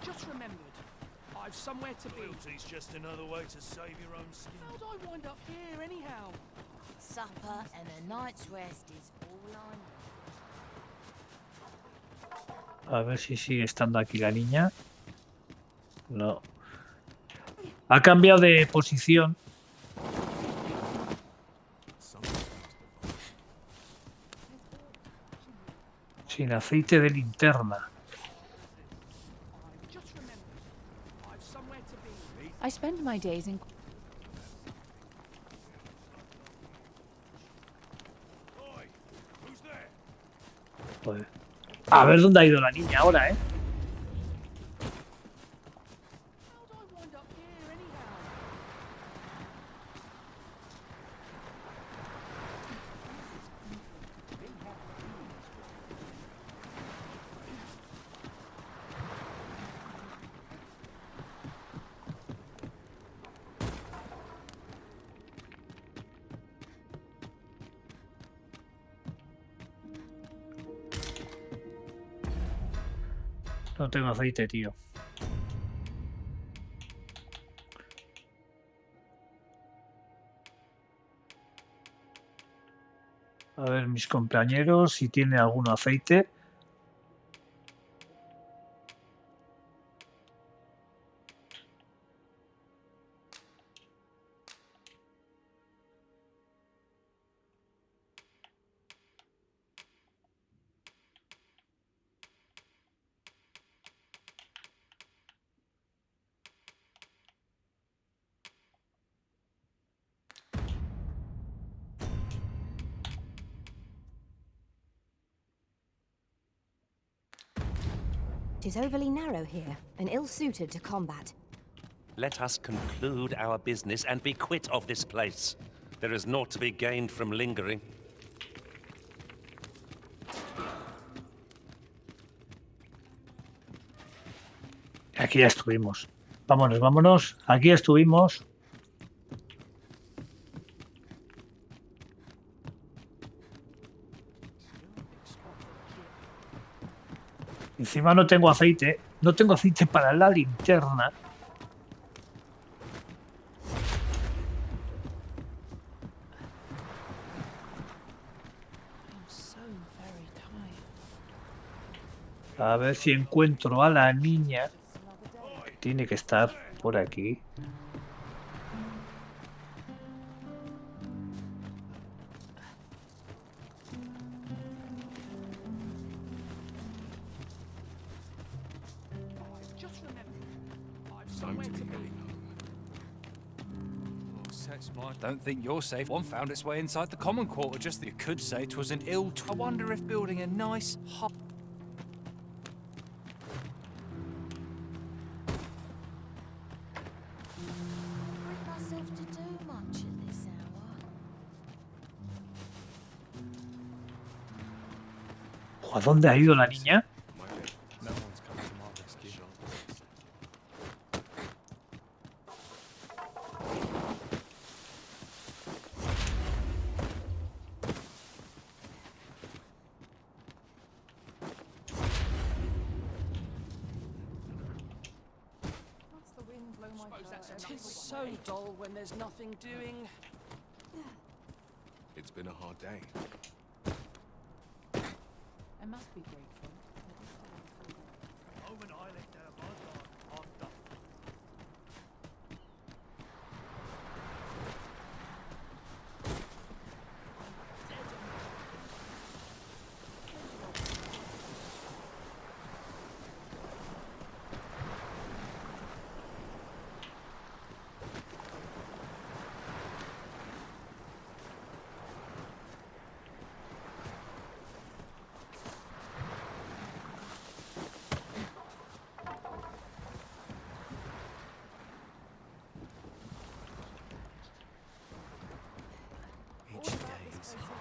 Just remembered, I've somewhere to be. Cruelty's just another way to save your own skin. How'd I wind up here anyhow? Supper and a night's rest is all I need. A ver si sigue estando aquí la niña. No. Ha cambiado de posición. Sin aceite de linterna. I spend my days in... Joder. A ver dónde ha ido la niña ahora, ¿eh? No tengo aceite, tío. A ver, mis compañeros, si tienen algún aceite. It is overly narrow here, and ill-suited to combat. Let us conclude our business and be quit of this place. There is naught to be gained from lingering. Aquí ya estuvimos. Vámonos, vámonos. Aquí estuvimos. Encima no tengo aceite. No tengo aceite para la linterna. A ver si encuentro a la niña. Tiene que estar por aquí. Don't think you're safe. One found its way inside the common quarter. Just that you could say 'twas an ill. I wonder if building a nice hut. ¿A dónde ha ido la niña? Tis so dull when there's nothing doing. It's been a hard day. I must be grateful.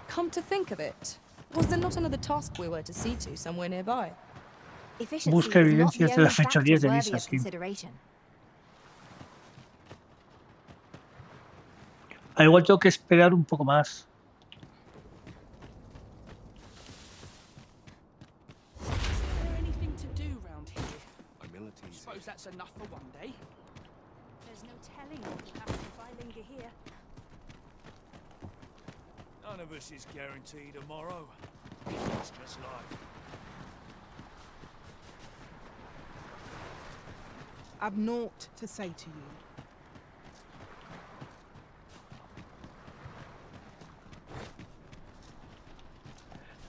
Come to think of it, was there not another task we were to see to somewhere nearby? Busca evidencias de la fecha 10 de Lisa, sí. Igual tengo que esperar un poco más. Is there anything to do round here? Suppose that's enough for one day. There's no telling what will happen if I linger here. None of us is guaranteed tomorrow. It's just life. I've naught to say to you.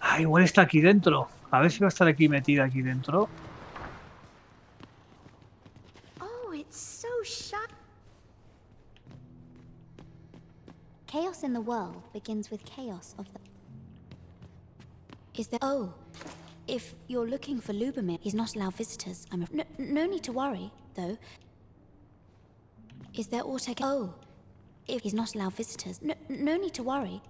Ah, igual está aquí dentro. A ver si va a estar aquí metida aquí dentro. Oh, it's so shy. Chaos in the world begins with chaos of the... Is there... Oh, if you're looking for Lubomir, he's not allowed visitors. No need to worry, though. Is there auto... Oh, if he's not allowed visitors. No need to worry.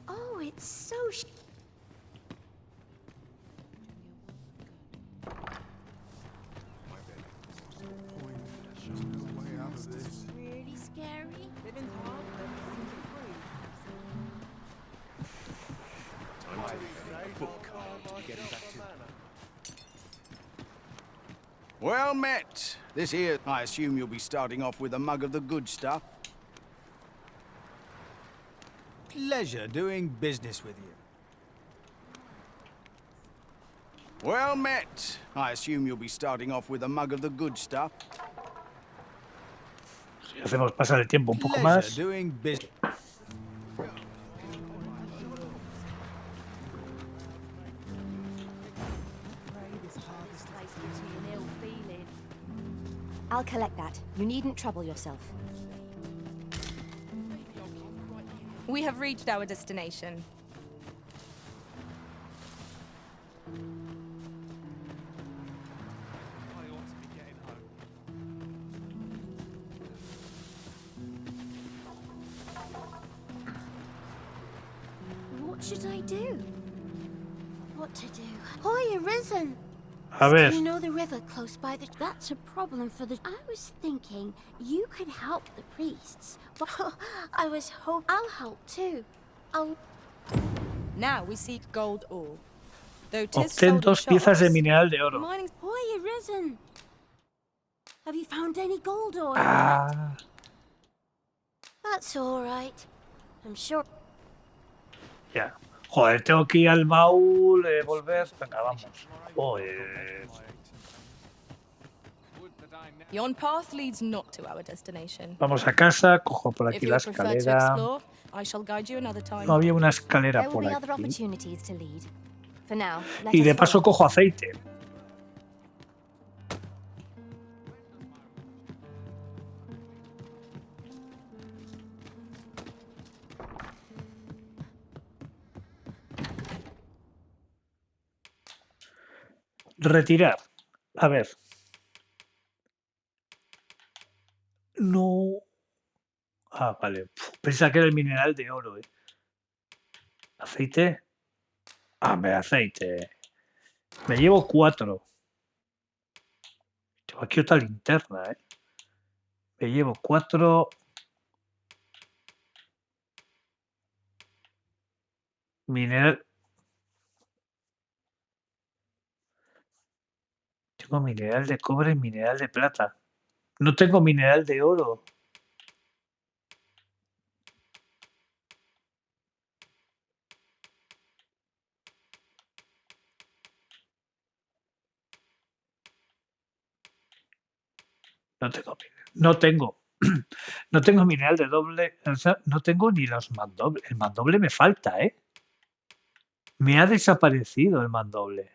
Oh, it's so really scary. Well met. This here, I assume you'll be starting off with a mug of the good stuff. Pleasure doing business with you. Well met. I assume you'll be starting off with a mug of the good stuff. Si hacemos pasar el tiempo un poco más. Doing business. I'll collect that. You needn't trouble yourself. We have reached our destination. What should I do? What to do? Hoy, Arisen! A ver. Do you know the river close by the... That's a problem for the... I was thinking you could help the priests. Well, I was hoping I'll help too. I'll... Now we seek gold ore. Though 'tis Obtén sold in 2 piezas de shops, mineral de oro. mining. Boy, you've risen. Have you found any gold ore yet? Ah, That's all right. I'm sure. ya. Joder, tengo que ir al baúl, volver. Venga, vamos. Joder. Yon path leads not to our destination. Vamos a casa, cojo por If aquí you la would prefer to escalera. explore, I shall guide you another time. No había una escalera There will por be other aquí. opportunities to lead. For now, let Y us de paso follow. cojo aceite. Retirar. A ver. No. Ah, vale. Pensaba que era el mineral de oro, ¿Aceite? Ah, me aceite. Me llevo 4. Tengo aquí otra linterna, Me llevo 4. Mineral. Tengo mineral de cobre y mineral de plata. No tengo mineral de oro. No tengo. No tengo. No tengo mineral de doble. O sea, no tengo ni los mandobles. El mandoble me falta, Me ha desaparecido el mandoble.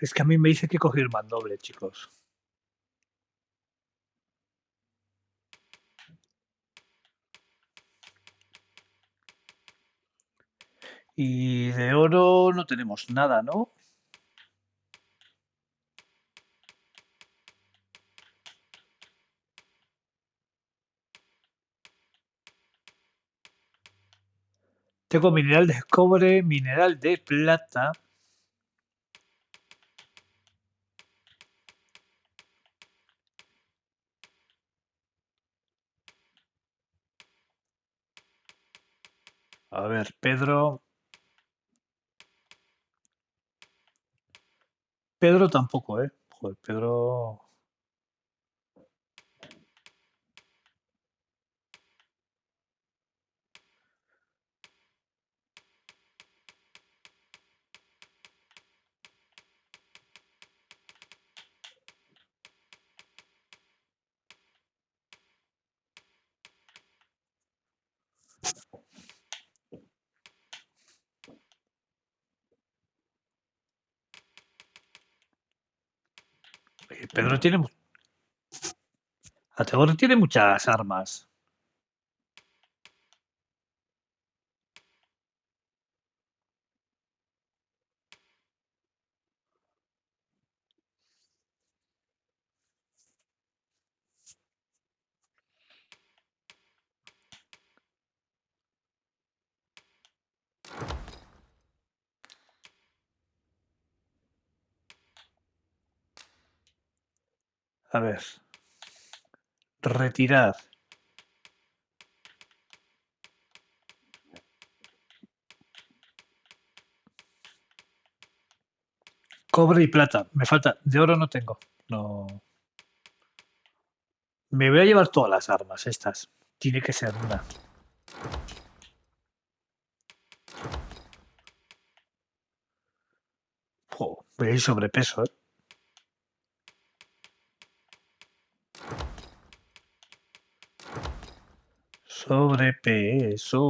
Es que a mí me dice que cogí el mandoble, chicos. Y de oro no tenemos nada, ¿no? Tengo mineral de cobre, mineral de plata. A ver, Pedro. Pedro tampoco, ¿eh? Joder, Pedro. Pedro tiene. Ategor tiene muchas armas. A ver. Retirar. Cobre y plata. Me falta. De oro no tengo. No. Me voy a llevar todas las armas estas. Tiene que ser una. Jo, voy a ir sobrepeso, ¿eh? Sobrepeso.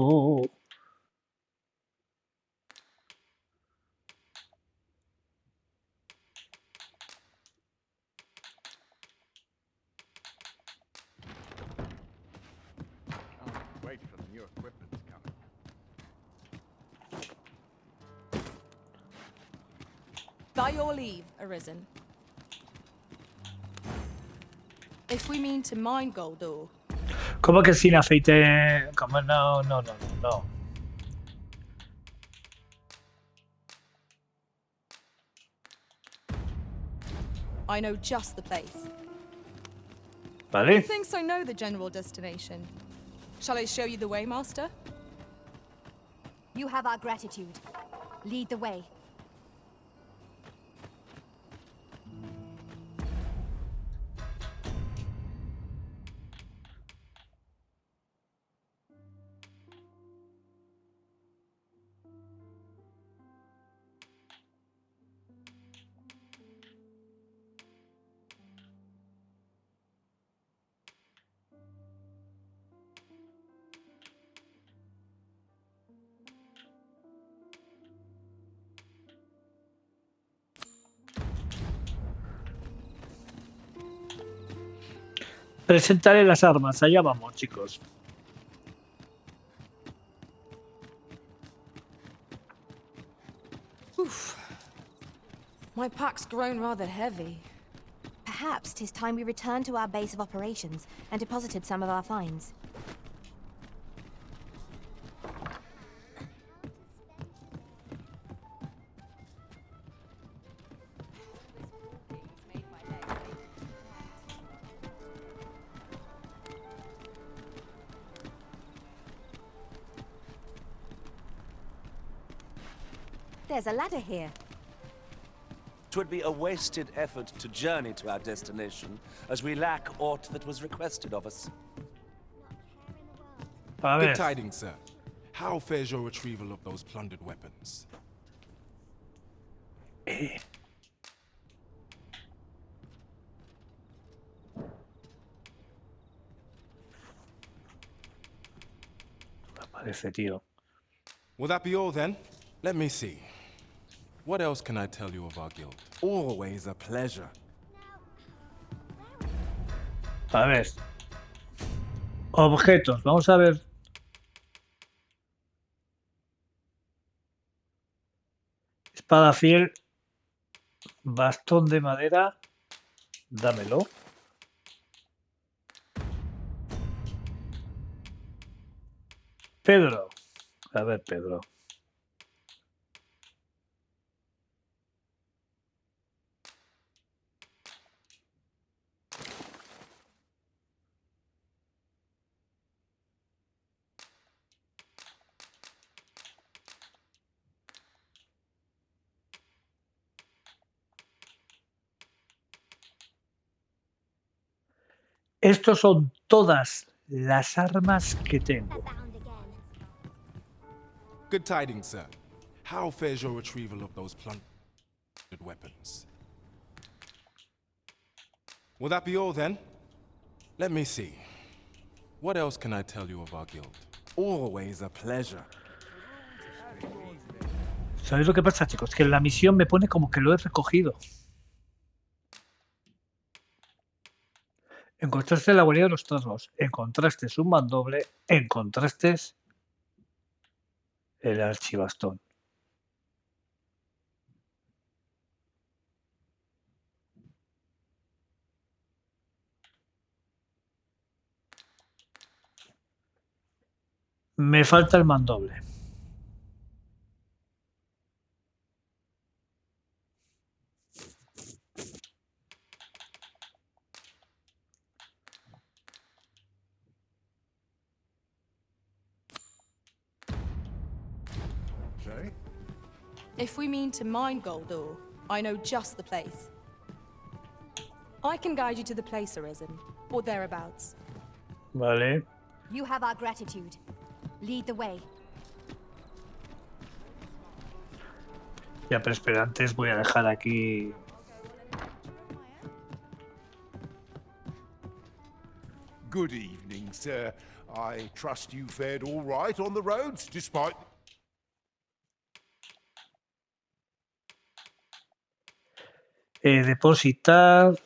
Wait for the new equipment to come. By your leave, Arisen. If we mean to mine gold ore, ¿Cómo que sin aceite? ¿Cómo? No, no, no, no, no. I know just the place. Vale. Methinks I know the general destination. Shall I show you the way, Master? You have our gratitude. Lead the way. Presentaré las armas. Allá vamos, chicos. Oof. My pack's grown rather heavy. Perhaps 'tis time we returned to our base of operations and deposited some of our finds. There's a ladder here. 'Twould be a wasted effort to journey to our destination, as we lack aught that was requested of us. Good tidings, sir. How fares your retrieval of those plundered weapons? Parece, tío. Will that be all then? Let me see. What else can I tell you of our guild? Always a pleasure. A ver. Objetos. Vamos a ver. Espada fiel. Bastón de madera. Dámelo. Pedro. A ver, Pedro. Estos son todas las armas que tengo. Good tidings, sir. How fares your retrieval of those plundered weapons? Will that be all then? Let me see. What else can I tell you of our guild? Always a pleasure. ¿Sabéis lo que pasa, chicos? Que la misión me pone como que lo he recogido. Encontraste la guarida de los trasgos. Encontraste un mandoble. Encontraste el archibastón. Me falta el mandoble. If we mean to mine gold ore, I know just the place. I can guide you to the place, Arisen, or thereabouts. Vale. You have our gratitude. Lead the way. Ya, pero espera, antes voy a dejar aquí... Good evening, sir. I trust you fared all right on the roads, despite... depositar...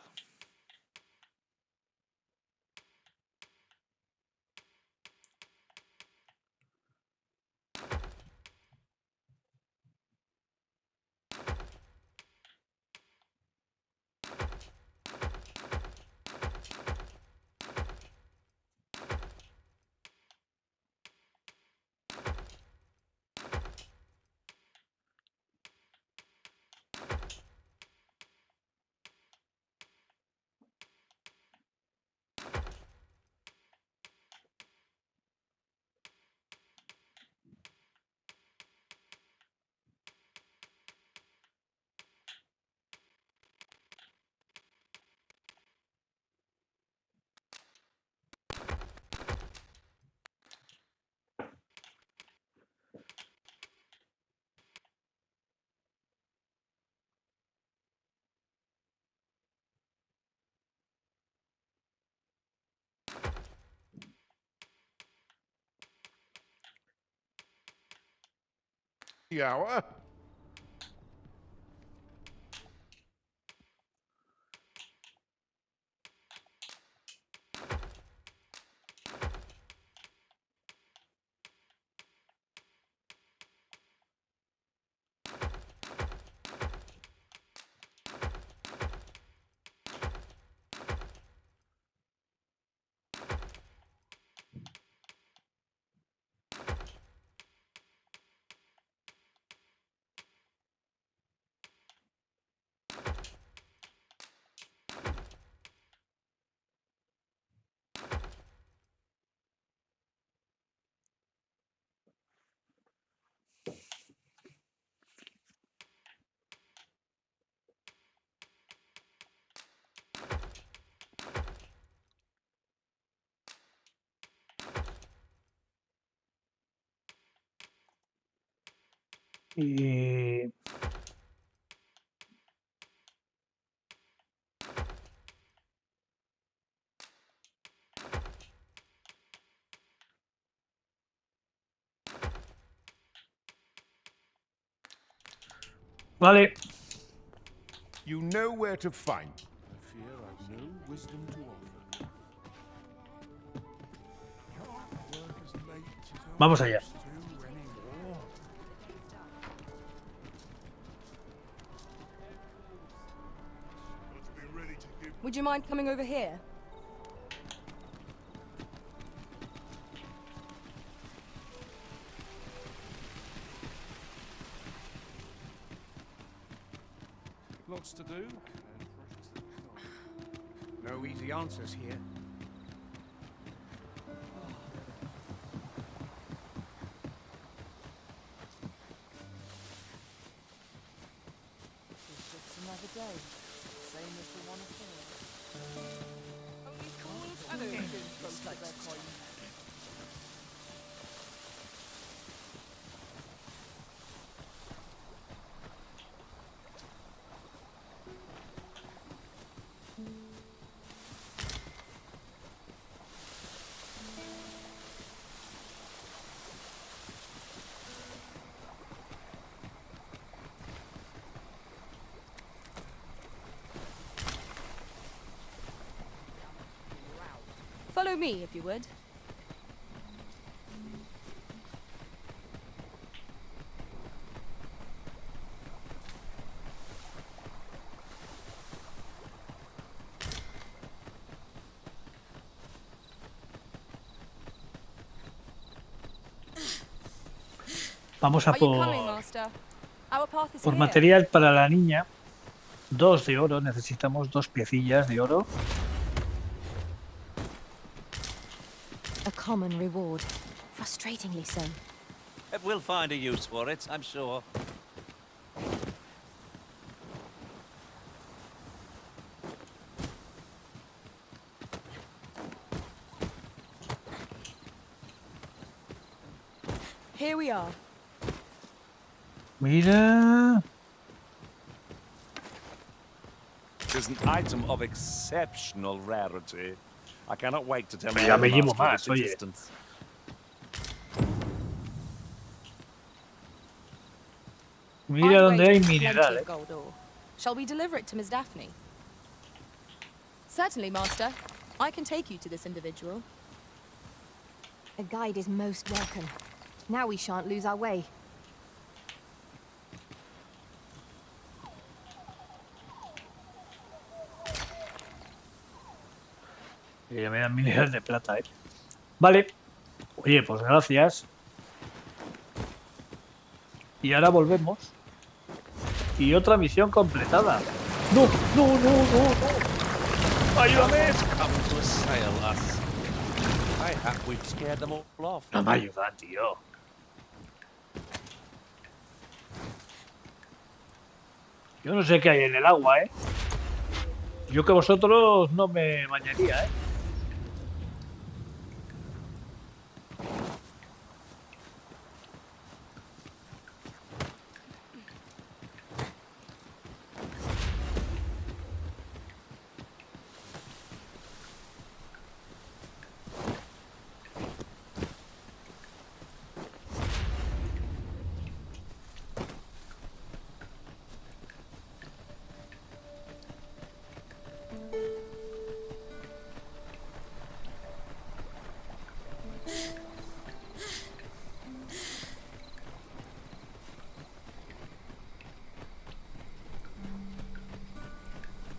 hour. Y... Vale. You know where to find. I fear I've no wisdom to offer. Vamos allá. Would you mind coming over here? Lots to do. No easy answers here. It's just another day, same as the one before. Only cool and Follow me, if you would. Vamos a Are you coming, Master? Our path is por here. material para la niña. 2 de oro, necesitamos 2 piecillas de oro. A common reward. Frustratingly so. We'll find a use for it, I'm sure. Here we are. Mira. Is an item of exceptional rarity. I cannot wait to tell Pero you ya the me llevo master of más, its oye. existence. Mira I've donde hay weighed plenty mineral. of gold ore. Shall we deliver it to Miss Daphne? Certainly, Master. I can take you to this individual. A guide is most welcome. Now we shan't lose our way. Y ya me dan mineral de plata, Vale. Oye, pues gracias. Y ahora volvemos. Y otra misión completada. ¡No! ¡No, no, no, no! ¡Ayúdame! Come to assail us. Mayhap we've scared them all off. No me ayudan, tío. Yo no sé qué hay en el agua, Yo que vosotros no me bañaría,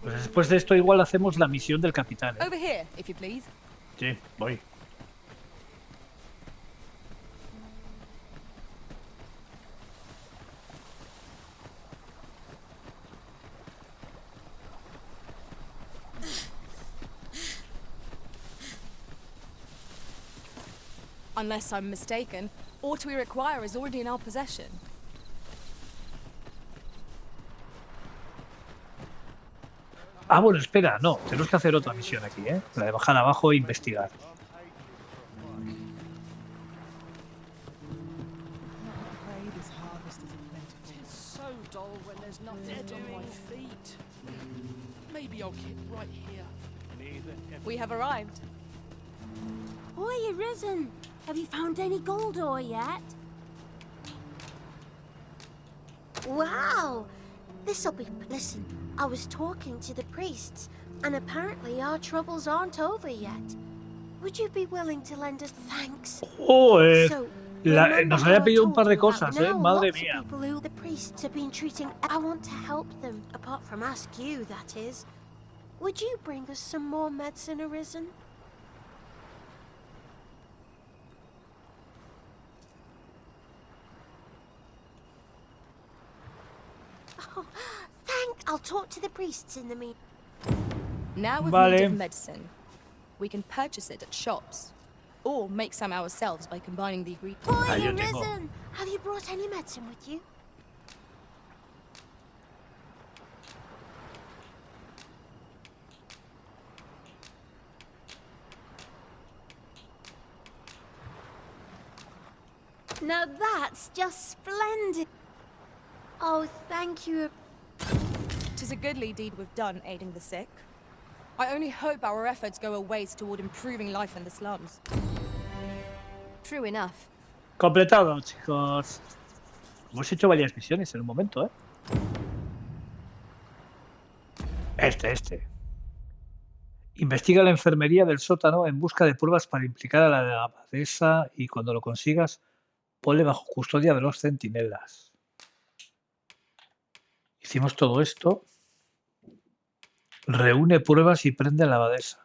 Pues después de esto igual hacemos la misión del capitán, Over here, if you please. Sí, voy. Unless I'm mistaken, what we require is already in our possession. Ah, bueno, espera, no. Tenemos que hacer otra misión aquí, La de bajar abajo e investigar. So dull when there's not dead on my feet. Maybe I'll keep right here. We have arrived. Oi, Arisen! Have you found any gold ore yet? Wow! This'll be... Listen, I was talking to the priests, and apparently our troubles aren't over yet. Would you be willing to lend us thanks? Joder. So, Nos había pedido un par de cosas, Madre mía. People who the priests have been treating... I want to help them, apart from ask you, that is. Would you bring us some more medicine, Arisen? Oh, I'll talk to the priests in the meantime. Now with Vale. need of medicine, we can purchase it at shops, or make some ourselves by combining the ingredients. Boy, yo tengo. Arisen! Have you brought any medicine with you? Now that's just splendid. Oh, thank you. 'Tis a goodly deed we've done, aiding the sick. I only hope our efforts go a ways toward improving life in the slums. True enough. Completado, chicos. Hemos hecho varias misiones en un momento, ¿eh? Este. Investiga la enfermería del sótano en busca de pruebas para implicar a la abadesa y cuando lo consigas, ponle bajo custodia de los centinelas. Hicimos todo esto. Reúne pruebas y prende a la abadesa.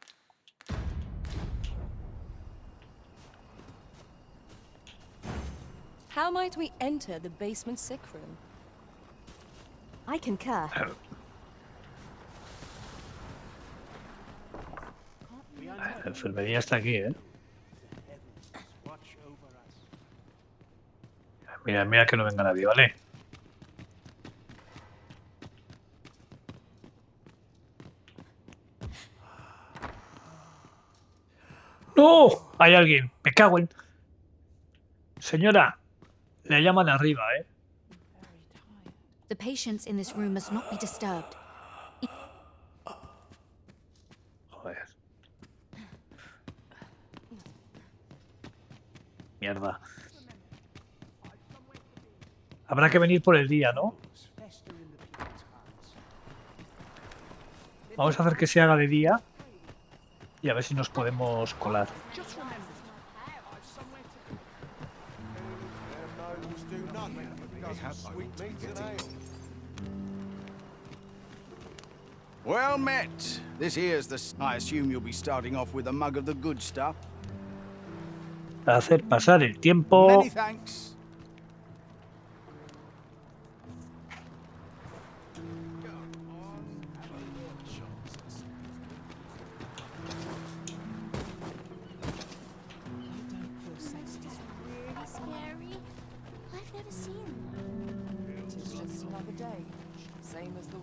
How might we enter the basement sick room? I concur. La enfermería está aquí, ¿eh? Mira que no venga nadie, ¿vale? ¡No! Hay alguien. Me cago en... Señora, le llaman arriba, ¿eh? The patients in this room must not be disturbed. Joder. Mierda. Habrá que venir por el día, ¿no? Vamos a hacer que se haga de día y a ver si nos podemos colar. Well met. This here's the... I assume you'll be starting off with a mug of the good stuff. Hacer pasar el tiempo. Many thanks.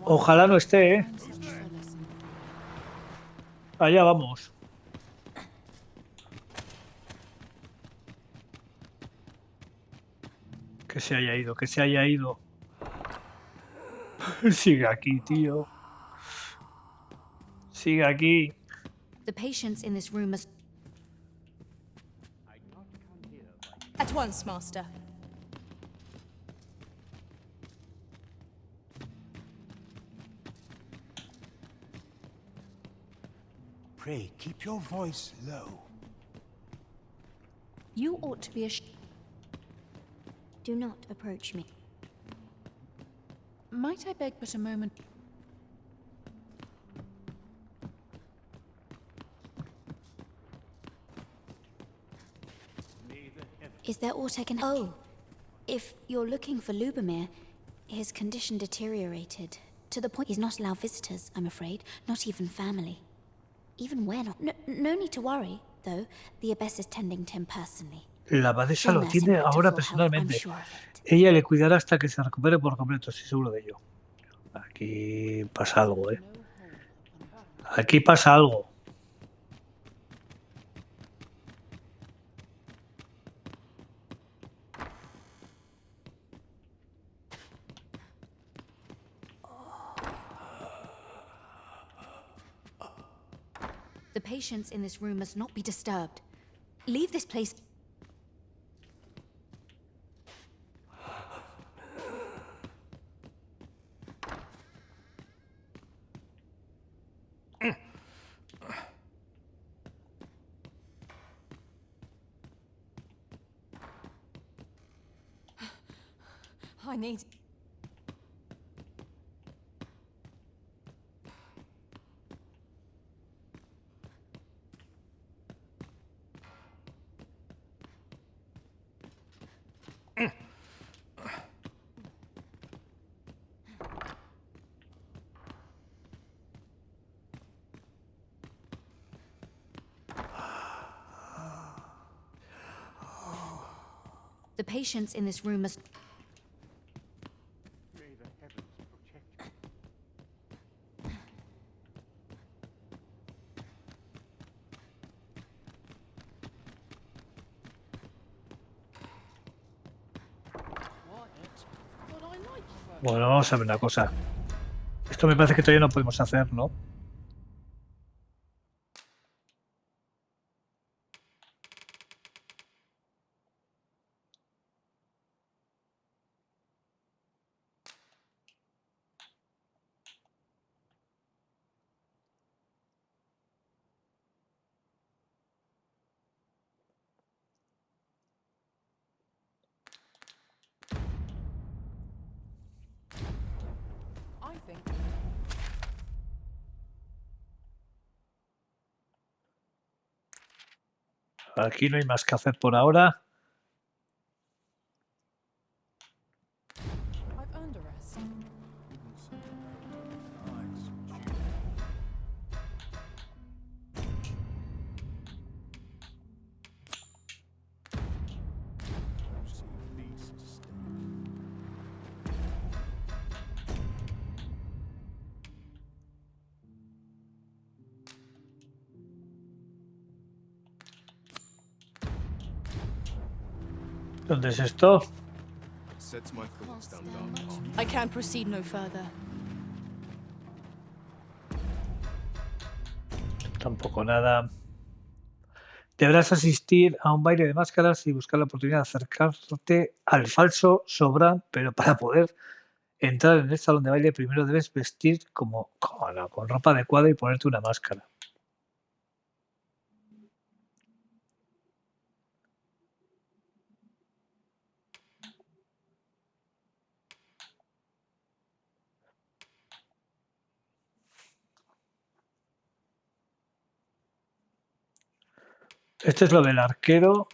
Ojalá no esté, ¿eh? Allá vamos. Que se haya ido, que se haya ido. Sigue aquí, tío. Sigue aquí. The patients in this room must... At once, Master. Pray, keep your voice low. You ought to be ashamed. Do not approach me. Might I beg but a moment? Is there aught I can... Oh, if you're looking for Lubomir, his condition deteriorated. To the point he's not allowed visitors, I'm afraid. Not even family. Even we're not. No need to worry, though. The abbess is tending to him personally. La abadesa lo tiene ahora personalmente. Ella le cuidará hasta que se recupere por completo, estoy seguro de ello. Aquí pasa algo, ¿eh? Aquí pasa algo. The patients in this room must not be disturbed. Leave this place. I need... The patients in this room must... Bueno, vamos a ver una cosa. Esto me parece que todavía no podemos hacer, ¿no? Aquí no hay más que hacer por ahora. ¿Dónde es esto? I can't proceed no further. Tampoco nada. Deberás asistir a un baile de máscaras y buscar la oportunidad de acercarte al falso Sobran, pero para poder entrar en el salón de baile primero debes vestir con ropa adecuada y ponerte una máscara. Este es lo del arquero.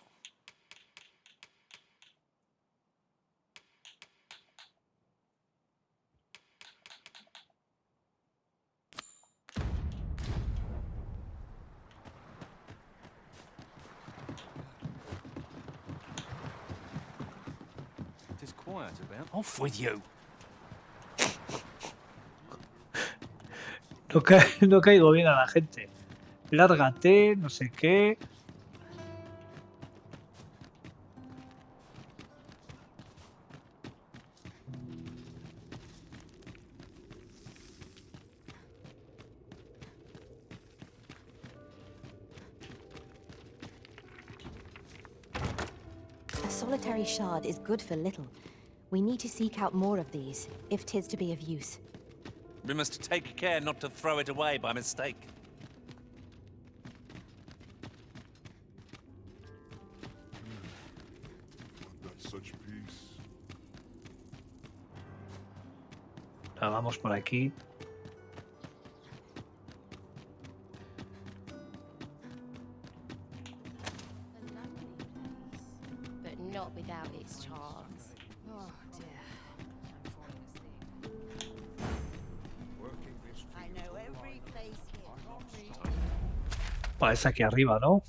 Off with you. No caigo bien a la gente. Lárgate, no sé qué. A solitary shard is good for little. We need to seek out more of these, if 'tis to be of use. We must take care not to throw it away by mistake. Such peace. Vamos por aquí. But not without its charms. Oh dear. I know every place here. Es aquí arriba, ¿no?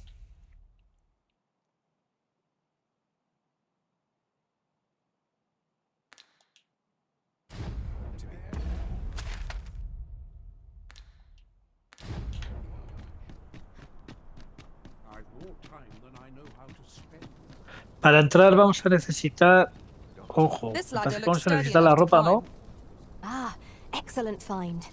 Para entrar vamos a necesitar... Ojo, vamos a necesitar la ropa, ¿no? Ah, excellent find.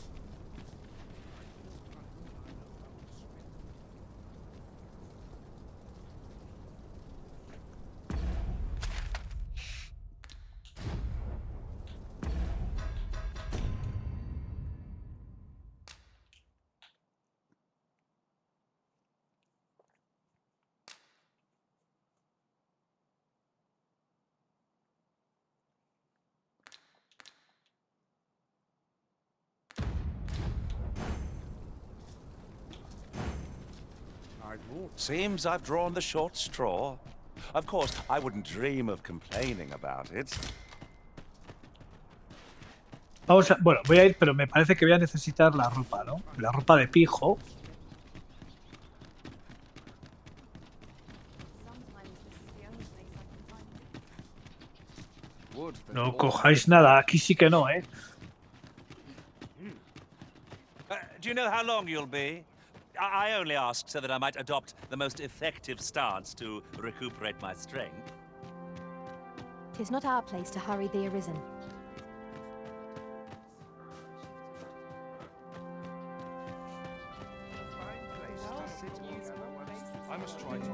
Seems I've drawn the short straw. Of course, I wouldn't dream of complaining about it. Bueno, voy a ir, pero me parece que voy a necesitar la ropa, ¿no? La ropa de pijo. No cojáis nada, aquí sí que no, ¿eh? Do you know how long you'll be? I only asked so that I might adopt the most effective stance to recuperate my strength. 'Tis not our place to hurry the arisen. I must try to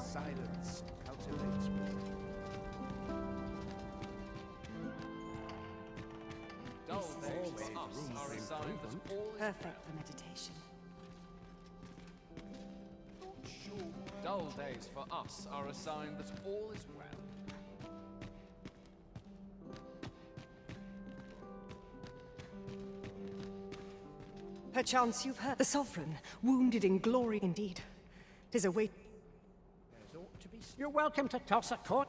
silence cultivates wisdom. Dull days for us are a sign that all is Perfect for meditation. dull days for us are a sign that all is well. Perchance you've heard the Sovereign, wounded in glory indeed. 'Tis a weight. You're welcome to toss a coin.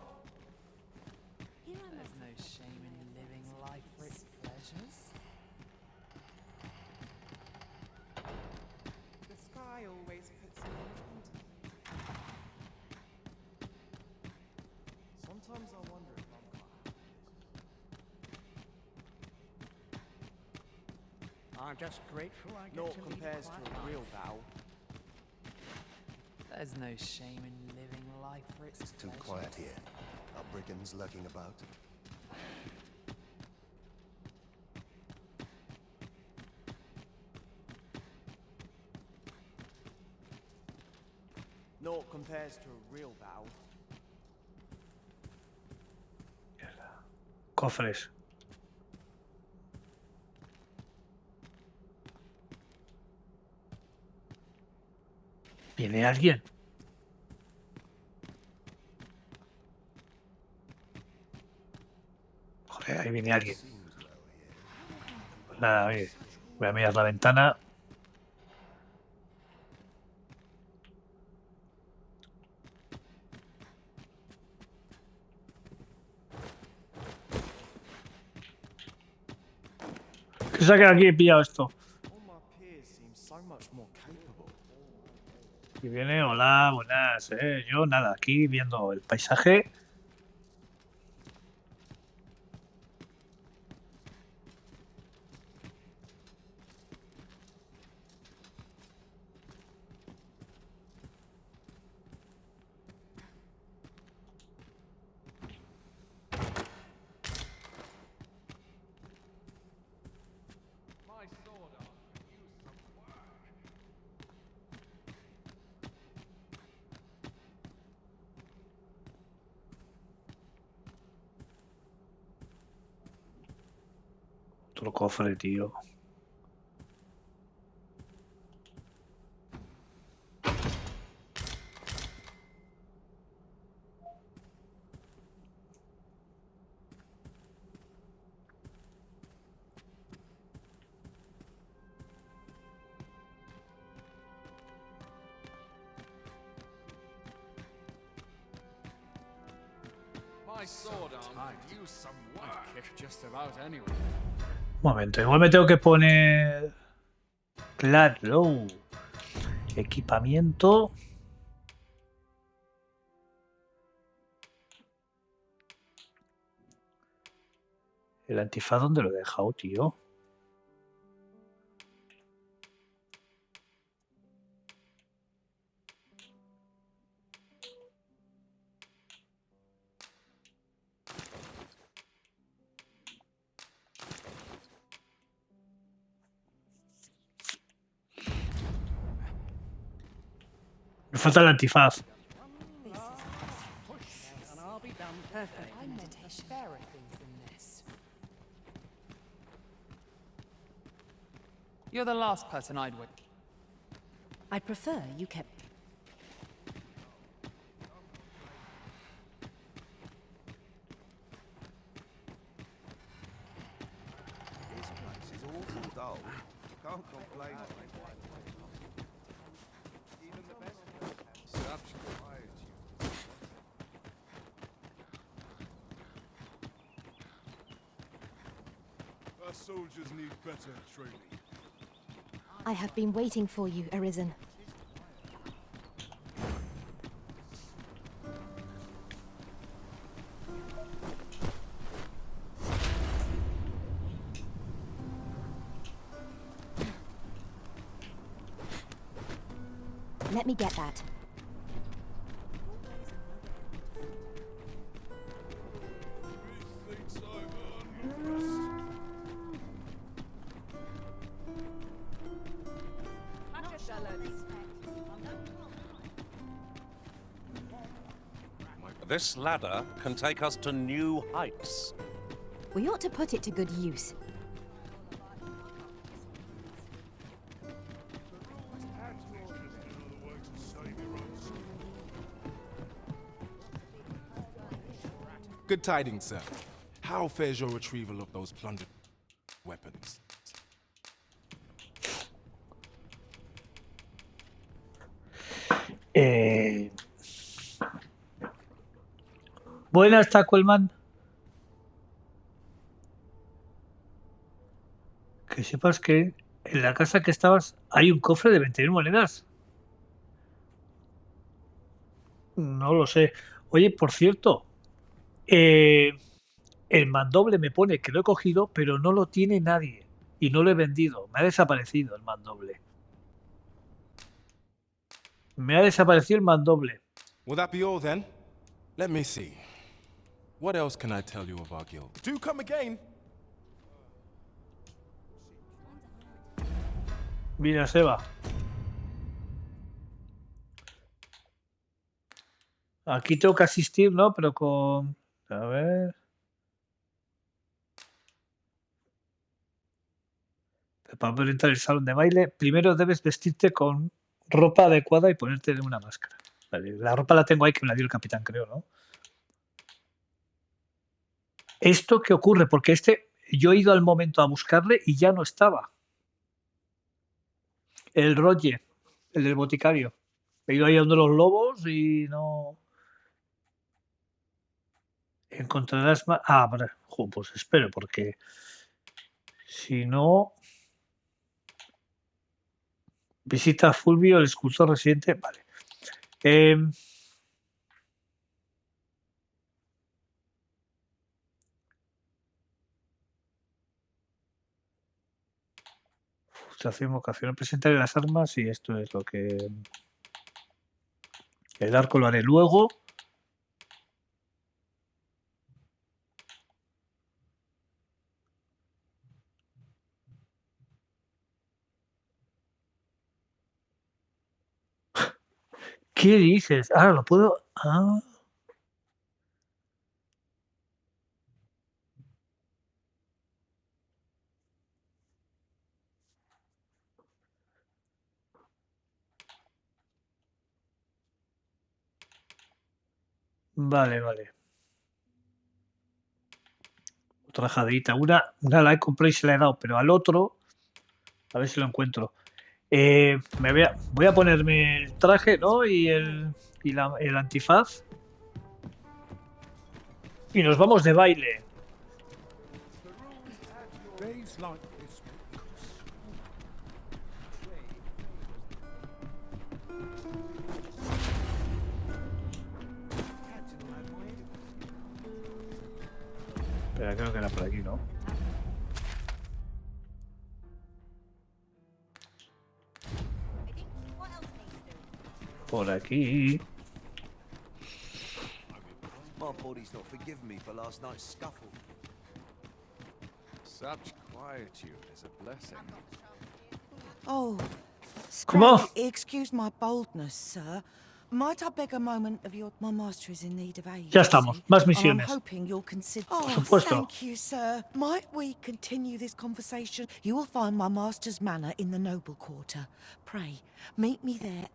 There's no shame in living life for its pleasures. The sky always puts me in. Sometimes I wonder if I'm just grateful I get Naught to compares lead a to a quiet real life. vow. There's no shame in living life for its It's too pleasures. quiet here. Are brigands lurking about? Naught compares to a real vow. Cofres. ¿Viene alguien? Joder, ahí viene alguien. Pues nada, oye, voy a mirar la ventana. ¿Qué se ha quedado aquí? He pillado esto. All my peers seem so much more capable. Y viene, hola, buenas. Yo nada, aquí viendo el paisaje. my sword arm could use some work. Otro cofre, tío. My sword arm could use some work. I'd kick just about anywhere. Un momento, igual me tengo que poner... Claro. Equipamiento. El antifaz, ¿dónde lo he dejado, tío? Me falta el antifaz. And I'll be done perfect for meditation. Fairer things than this. You're the last person I'd wait. I'd prefer you kept. This place is awful dull. Can't complain. Even the best such quietude. Our soldiers need better training. I have been waiting for you, Arisen. Let me get that. This ladder can take us to new heights. We ought to put it to good use. Good tidings, sir. How fares your retrieval of those plundered weapons? Buenas, Tacuelman. Que sepas que en la casa que estabas hay un cofre de 20.000 monedas. No lo sé. Oye, por cierto, el mandoble me pone que lo he cogido, pero no lo tiene nadie. Y no lo he vendido. Me ha desaparecido el mandoble. Me ha desaparecido el mandoble. Will that be all then? Let me see. What else can I tell you of our guild? Do come again. Mira, Seba. Aquí tengo que asistir, ¿no? Pero con... A ver... Para poder entrar al salón de baile, primero debes vestirte con ropa adecuada y ponerte una máscara. Vale, la ropa la tengo ahí, que me la dio el capitán, creo, ¿no? ¿Esto qué ocurre? Porque yo he ido al momento a buscarle y ya no estaba. El Roger, el del boticario. He ido ahí a uno de los lobos y no... Encontrarás más... Ah, vale. Pues espero, porque... Si no... Visita a Fulvio, el escultor residente. Vale. Frustración, vocación. Presentaré las armas y esto es lo que... El arco lo haré luego. ¿Qué dices? Ah, lo puedo... Ah... Vale, vale. Otra jadeita. Una la he comprado y se la he dado, pero al otro... A ver si lo encuentro. Voy a ponerme el traje, ¿no? Y el antifaz. Y nos vamos de baile. Pero creo que era por aquí, ¿no? Por aquí. My body's not forgiven me for last night's scuffle. Such quietude is a blessing. Oh, ¿Cómo? excuse my boldness, sir. Might I beg a moment of your... My master is in need of aid. Ya estamos. Más I'm misiones. hoping you'll consider... Por supuesto. Thank you, sir. Might we continue this conversation? You will find my master's manor in the noble quarter. Pray, meet me there.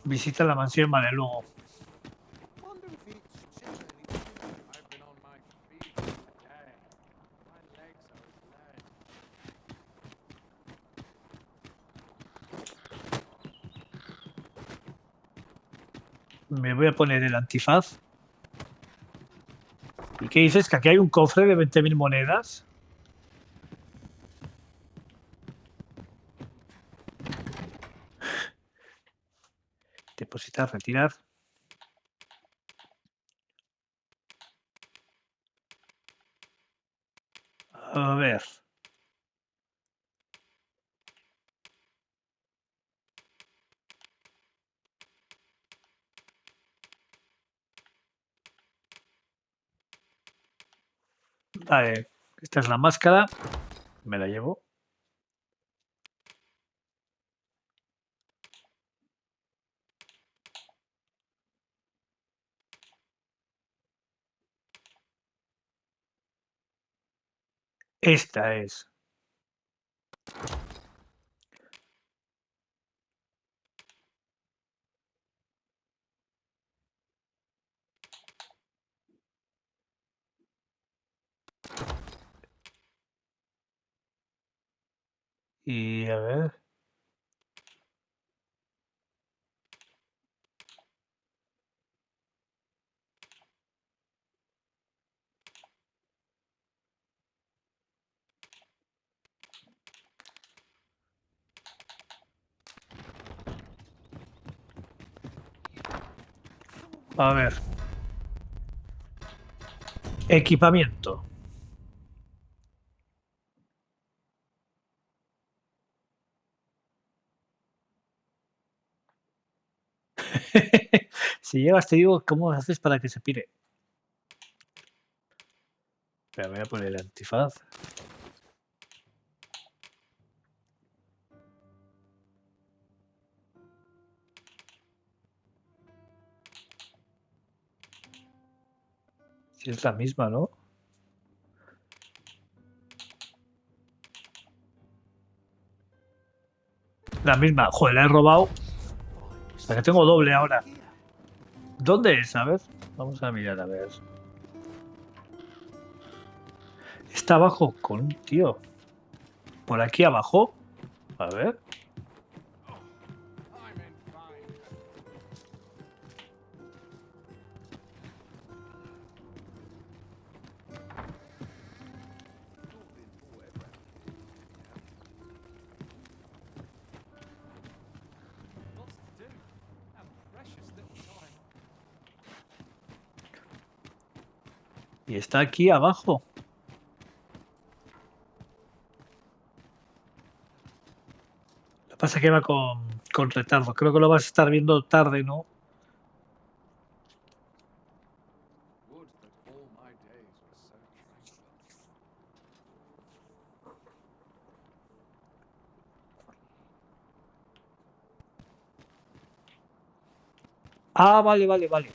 Visita la mansión, vale, luego. Me voy a poner el antifaz. ¿Y qué dices? ¿Que aquí hay un cofre de 20.000 monedas? Depositar, retirar. A ver. Vale, esta es la máscara. Me la llevo. Esta es. Y a ver. A ver. Equipamiento. Si llegas, te digo cómo haces para que se pire. Pero voy a poner el antifaz. Si es la misma, ¿no? La misma. Joder, la he robado. La que tengo doble ahora. ¿Dónde es? A ver. Vamos a mirar a ver. Está abajo con un tío. Por aquí abajo. A ver. Y está aquí abajo. Lo que pasa es que va con retardo. Creo que lo vas a estar viendo tarde, ¿no? Ah, vale, vale, vale.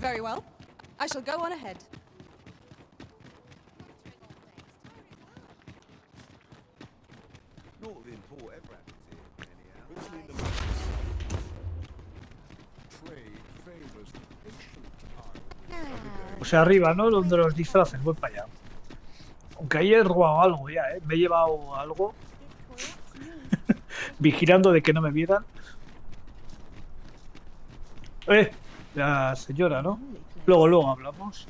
Very well. I shall go on ahead. O sea, arriba, ¿no? Donde los disfraces. Voy para allá. Aunque ahí he robado algo ya, ¿eh? Me he llevado algo. Vigilando de que no me vieran. La señora, ¿no? Luego hablamos.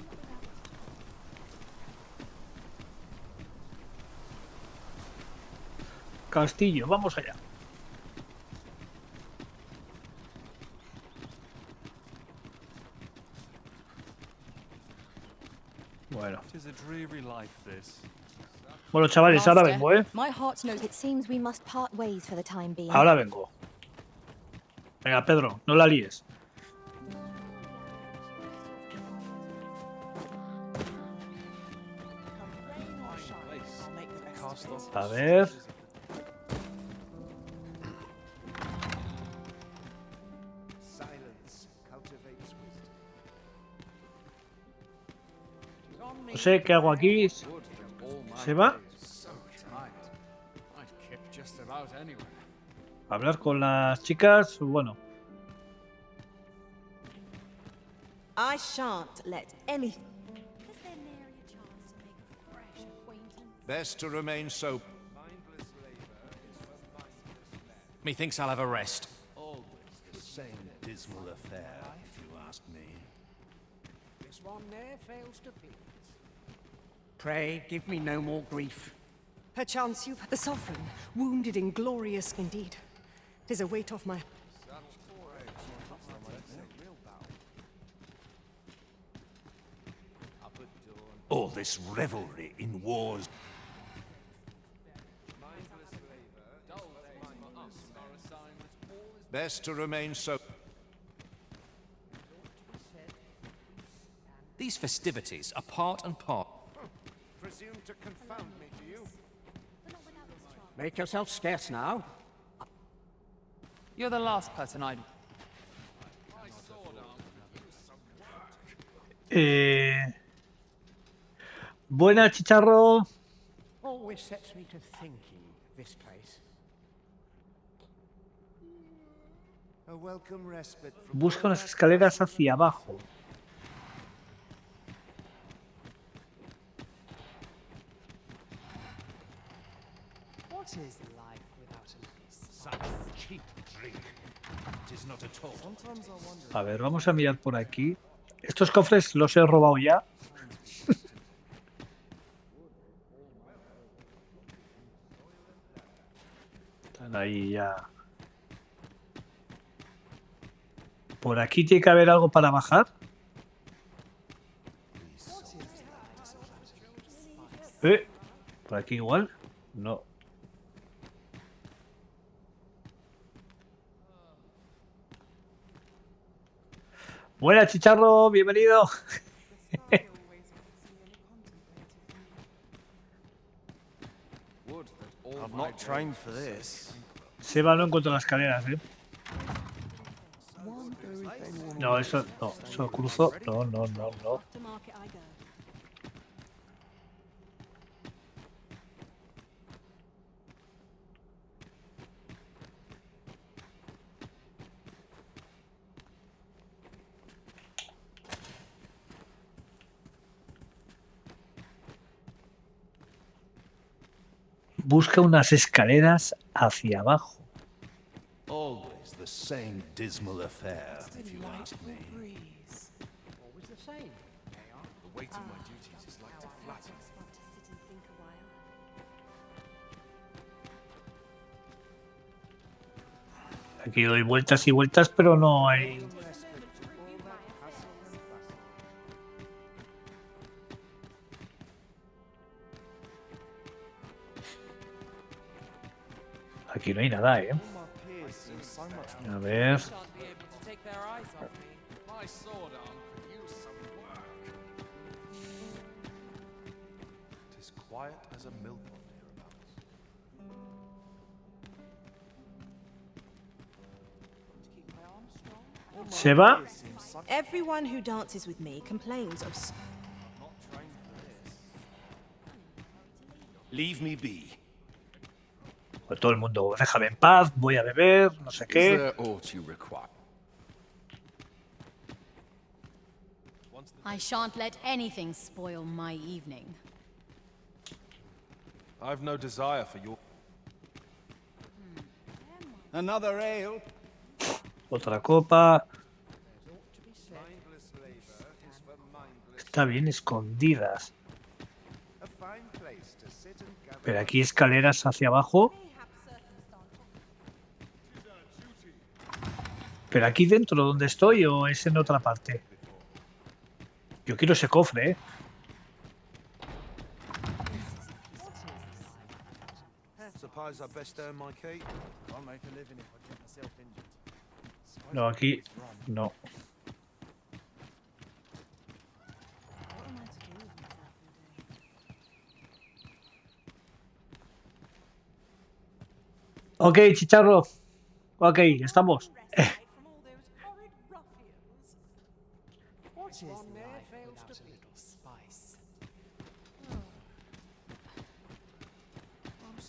Castillo, vamos allá. Bueno. Bueno, chavales, ahora vengo, ¿eh? Ahora vengo. Venga, Pedro, no la líes. A ver. No sé qué hago aquí. ¿Se va? Hablar con las chicas, bueno. I shan't let anything. Best to remain sober. Methinks I'll have a rest. Always the same dismal affair, if you ask me. This one ne'er fails to please. Pray, give me no more grief. Perchance you've the sovereign, wounded inglorious indeed. 'Tis a weight off my. All this revelry in wars. Best to remain sober. These festivities are part and part. Presume to confound me, do you? Make yourself scarce now. You're the last person I'd... Buena, Chicharro. Always sets me to thinking, this place. A welcome respite from Busca all unas that escaleras hustle hacia abajo. What is life without a little Such cheap drink. It is not at all. Sometimes I wonder. A ver, vamos a mirar por aquí. Estos cofres los he robado ya. Están ahí ya. Por aquí tiene que haber algo para bajar. Por aquí igual. No. Buena, Chicharro, bienvenido. I've not trained for this. Seba no encuentro las escaleras, No, eso no, eso cruzo. No, no, no, no. Busca unas escaleras hacia abajo. Always the same dismal affair, if you ask me. Always the same. The weight of my duties is like to flatten. Aquí doy vueltas y vueltas, pero no hay. Aquí no hay nada, A ver. ¿Se va? Everyone who dances with me complains of. Leave me be. Pues todo el mundo, déjame en paz, voy a beber, no sé qué. I shan't let anything spoil my evening. I've no desire for your... Another ale. Otra copa. Está bien escondidas. Pero aquí escaleras hacia abajo. ¿Pero aquí dentro donde estoy o es en otra parte? Yo quiero ese cofre, Suppose I best earn my keep. I'll make a living if I get myself injured. No, aquí no. Ok, Chicharro. Ok, estamos. What is life without a little spice?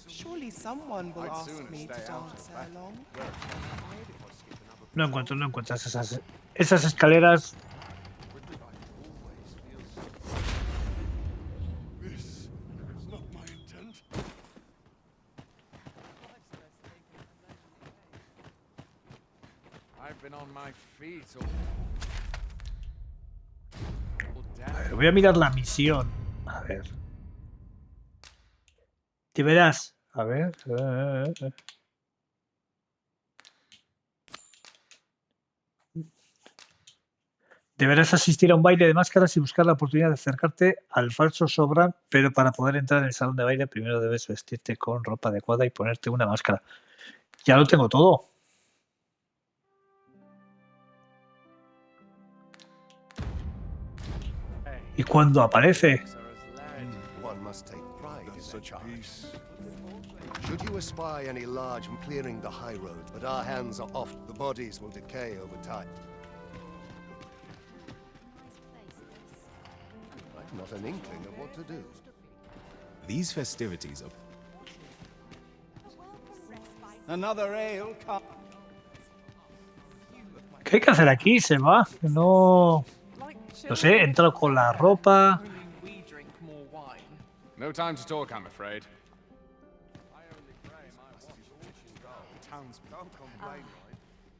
Surely someone will ask me to dance along. No encuentro esas escaleras. I've been on my feet A ver, voy a mirar la misión. A ver. Te verás. A ver. Deberás asistir a un baile de máscaras y buscar la oportunidad de acercarte al falso Sobran, pero para poder entrar en el salón de baile primero debes vestirte con ropa adecuada y ponerte una máscara. Ya lo tengo todo. ¿Y cuando aparece? One must take pride in such peace. Should you espy any large and clearing the high road, but our hands are off, the bodies will decay over time. not an inkling of what to do. These festivities are... Another ale cup. ¿Qué hay que hacer aquí? Se va. No... No sé, entro con la ropa. No time to talk, I'm afraid.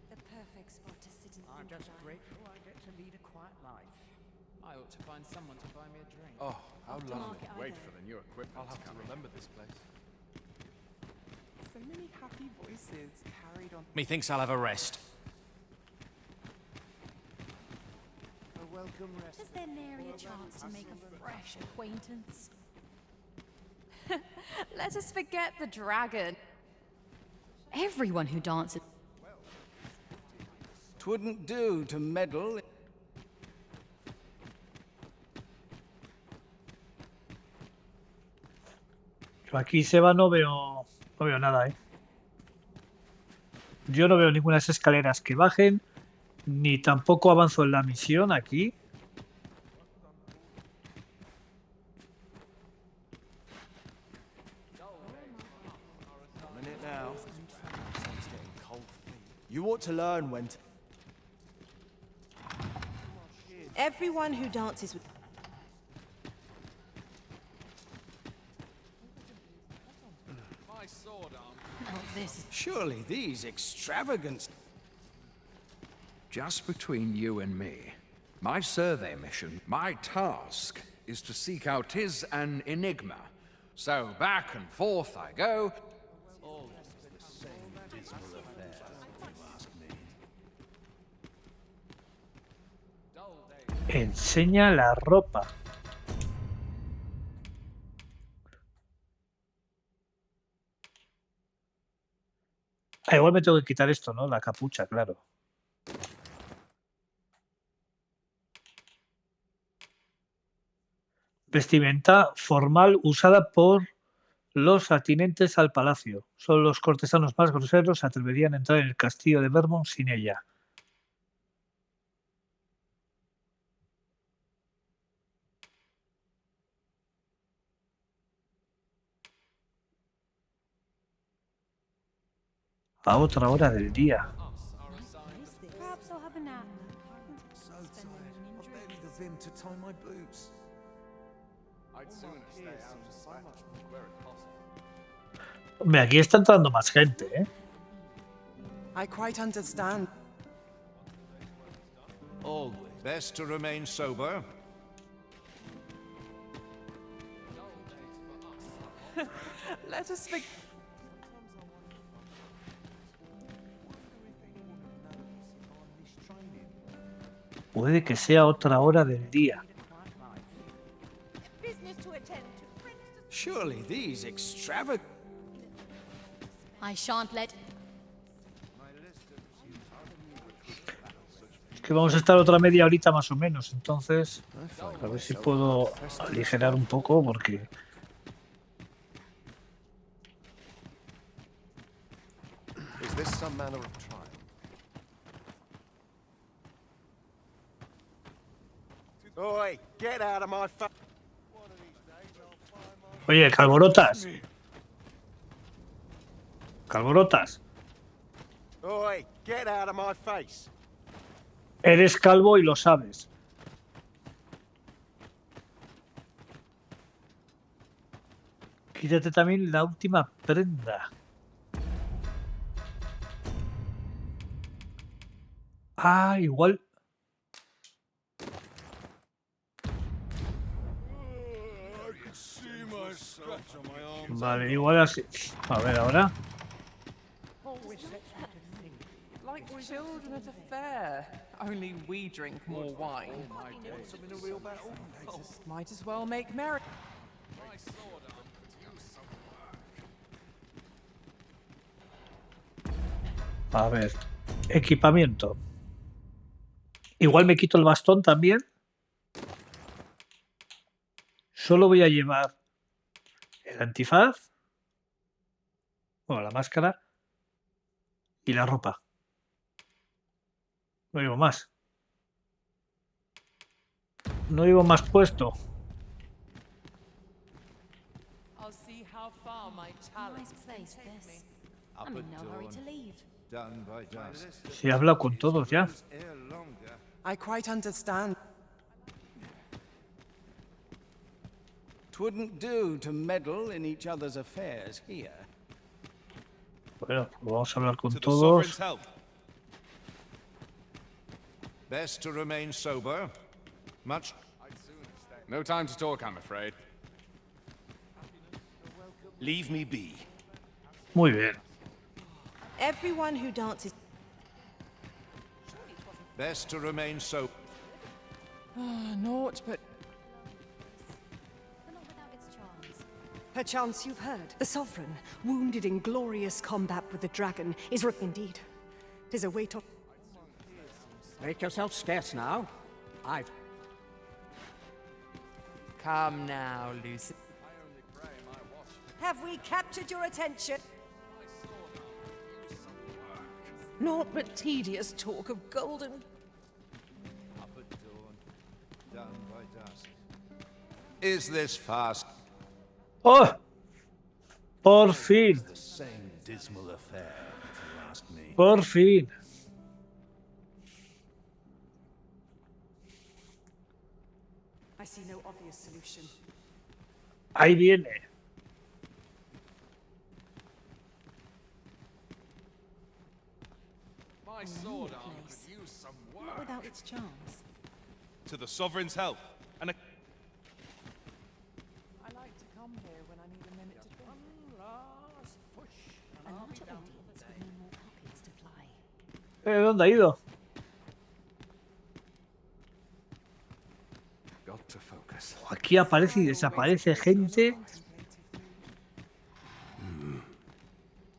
The perfect spot to sit and I'm just grateful I get to lead a quiet life. I ought to find someone to buy me a drink. Oh, how Off to lovely. market Wait either. for the new equipment. I'll have to remember this place. So many happy voices carried on. Methinks I'll have a rest. A welcome rest. Is there nary a chance to make a fresh acquaintance? Let us forget the dragon. Everyone who dances. 'Twouldn't do to meddle. Yo aquí se va, no veo nada, ¿eh? Yo no veo ninguna escaleras que bajen, ni tampoco avanzo en la misión aquí. A minute now. Sun's getting cold feet. You ought to learn when to... Everyone who dances with... My sword arm. Oh, this. Surely these extravagant... Just between you and me, my survey mission, my task, is to seek out tis an enigma. So back and forth I go. Enseña la ropa. Ah, igual me tengo que quitar esto, ¿no? La capucha, claro. Vestimenta formal usada por los atinentes al palacio. Solo los cortesanos más groseros se atreverían a entrar en el castillo de Vermont sin ella. A otra hora del día. Perhaps I'll have a nap. So tired. I've barely the vim to tie my boots. I'd sooner stay out of sight where it's possible. Hombre, aquí está entrando más gente, ¿eh? I quite understand. Always best to remain sober. Let us forget. Puede que sea otra hora del día. Surely these extravagant... I shan't let. Es que vamos a estar otra media horita más o menos, entonces a ver si puedo aligerar un poco porque... Is this some manner of trial? Oi, get out of my face. Oye, Calborotas. Calborotas. Oi, get out of my face. Eres calvo y lo sabes. Quítate también la última prenda. Ah, igual. Vale, igual así. A ver, ahora. Like children at a fair. Only we drink more wine. In a real battle? Might as well make merry. A ver. Equipamiento. Igual me quito el bastón también. Solo voy a llevar el antifaz. Bueno, la máscara. Y la ropa. No llevo más. No llevo más puesto. how far my talents place this. Up I'm in at no hurry dawn. to leave. Done by dusk. Si he hablado con todos ya. I quite understand. Twouldn't do to meddle in each other's affairs here. Bueno, pues vamos a hablar con To the todos. Sovereign's help. Best to remain sober. Much. No time to talk, I'm afraid. Leave me be. Muy bien. Everyone who dances. Best to remain sober. Naught but... Perchance you've heard. The Sovereign, wounded in glorious combat with the dragon, is indeed. 'Tis a weight of... Make yourself scarce now. I've... Come now, Lucy. Have we captured your attention? Naught but tedious talk of golden. Up at dawn. Done by dusk. Is this fast? ¡Oh! Por fin. The same dismal affair, if you ask me. Por fin. I see no obvious solution. Ahí viene. My sword arm could use some Not work. without its charms. To the Sovereign's help. And a I like to come here when I need a minute to think. A larger audience would mean more pockets to fly. ¿Dónde ha ido? Got to focus. Aquí aparece y desaparece gente.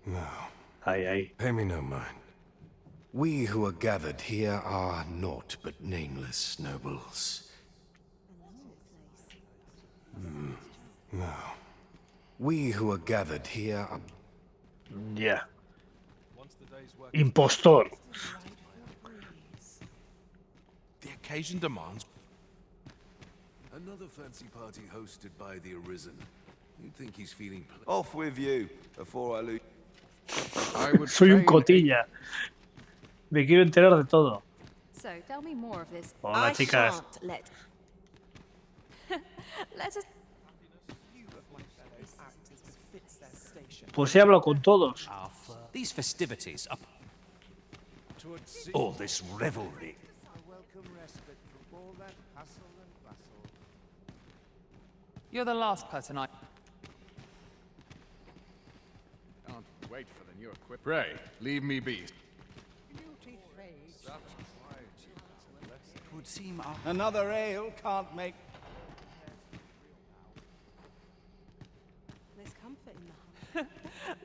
No. Ahí, ahí. Pay me no mind. We who are gathered here are naught but nameless nobles. No. We who are gathered here are... Ya. Impostor. The occasion demands. Another fancy party hosted by the Arisen. You'd think he's feeling... Off with you, before I lose... Soy un cotilla. Me quiero enterar de todo. So, tell me more of this. Hola, chicas. Shan't let... Let us... Pues he hablado con todos. These festivities are... All this revelry. You're the last person I... Can't wait for the new equip. Pray, leave me be. Would seem another ale can't make... There's comfort in the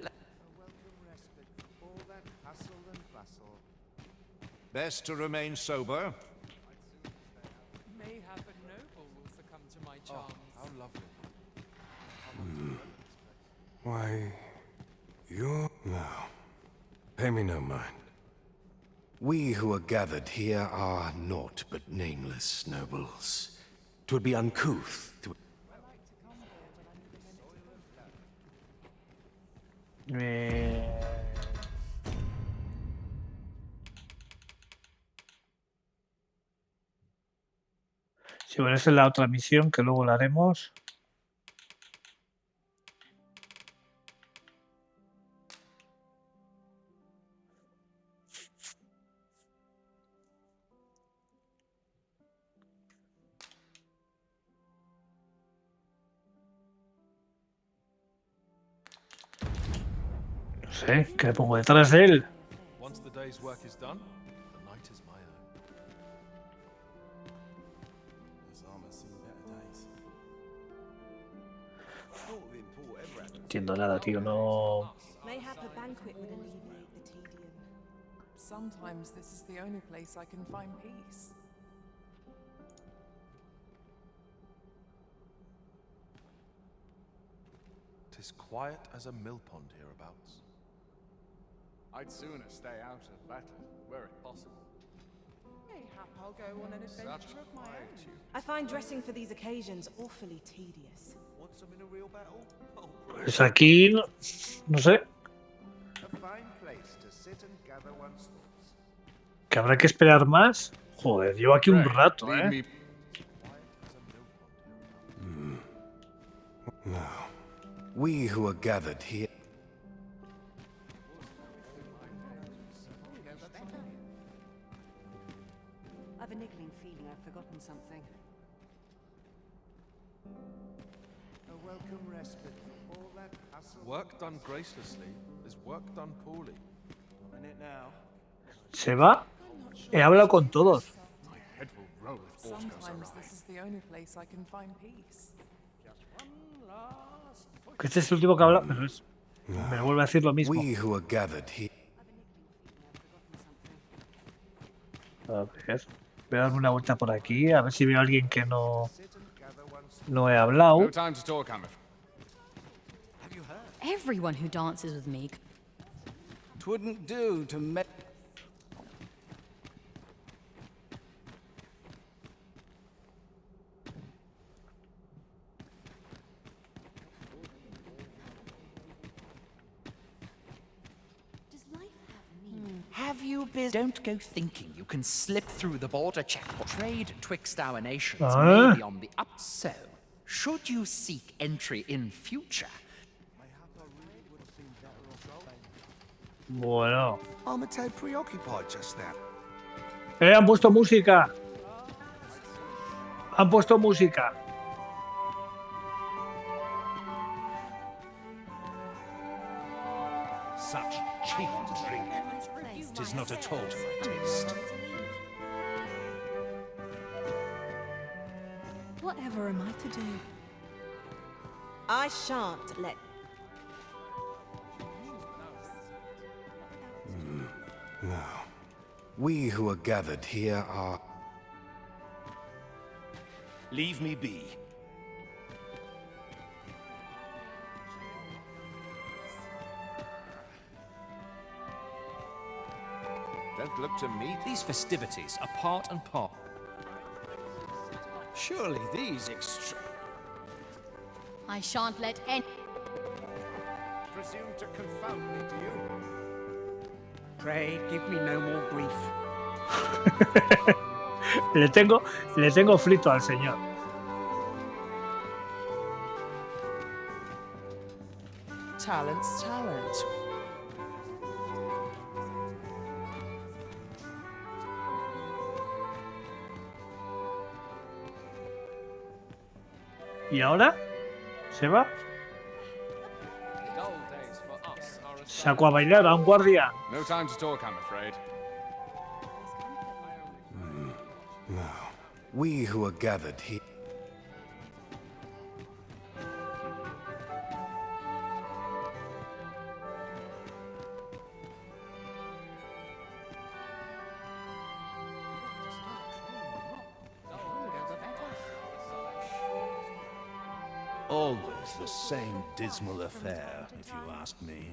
heart. Best to remain sober. Mayhap a noble will succumb to my charms. How lovely. Why, you're... No. Pay me no mind. We who are gathered here are naught but nameless nobles. 'Twould be uncouth to... Sí, bueno, esa es la otra misión que luego la haremos. No sé, ¿qué me pongo detrás de él? Once the day's work is done, the night is my own. No entiendo nada, tío, no... Mayhap a banquet would alleviate the tedium. Sometimes this is the only place I can find peace. Tis quiet as a mill pond hereabouts. I'd sooner stay out of battle, were it possible. Mayhap I'll go on an adventure of my own. I find dressing for these occasions awfully tedious. Pues aquí, no sé. Que habrá que esperar más. Joder, llevo aquí un rato, ¿eh? Now, we who are gathered here. I've a niggling feeling I've forgotten something. A welcome respite from all that hassle. Work done gracelessly is work done poorly. A minute now. ¿Se va? He hablado con todos. My head will roll if aught goes Sometimes awry. this is the only place I can find peace. Que este es el último que habla, pero es... Me vuelve a decir lo mismo. We who are gathered here. A ver, voy a darme una vuelta por aquí, a ver si veo a alguien que no he hablado. No time to talk, Hammer. Everyone who dances with me. 'Twouldn't do to met. Have you been? Don't go thinking you can slip through the border checkpoint. Trade twixt our nations may be on the up. So, should you seek entry in future? Bueno. I'm a tad preoccupied just now. Han puesto música. Han puesto música. Such cheap drink. 'Tis not at all to my taste. Whatever am I to do? I shan't let... Now, we who are gathered here are... Leave me be. Don't look to me. These festivities are part and part. Surely these I shan't let any... presume to confound me, do you? Pray, give me no more grief. le tengo frito al señor. Talent's talent. ¿Y ahora? ¿Se va? Saco a bailar a un guardia. No time to talk, I'm afraid. Now, we who are gathered here... Always the same dismal affair, if you ask me.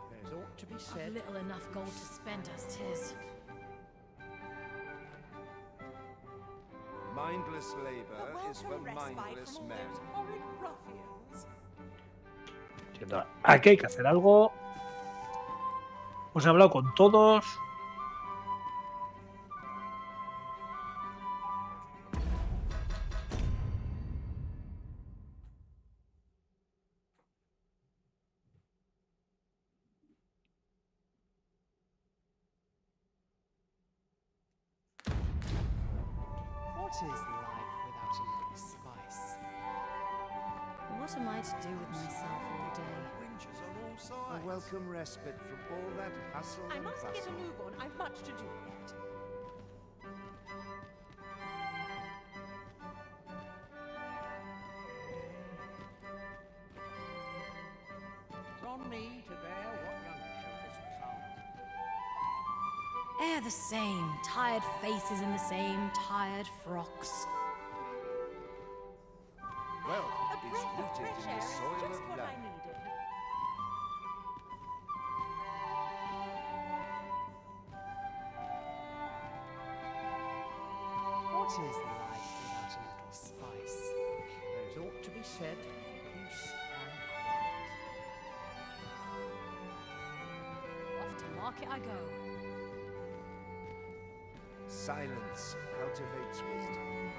There's ought to be I've said. little enough gold to spend as 'tis. Mindless labor is for mindless men. Aquí hay que hacer algo. Hemos hablado con todos. What is life without a little spice? What am I to do with myself all day? A welcome respite from all that hustle I and must get a bustle. move on. I've much to do yet. It's on me to bear what younger shoulders can't. They're the same, tired faces in the same tired frocks. Well, A it's breath of rooted fresh in air the is soil just of what I land. needed. is life without a little spice? There's ought to be said, peace and quiet. Off to market I go. Silence cultivates wisdom.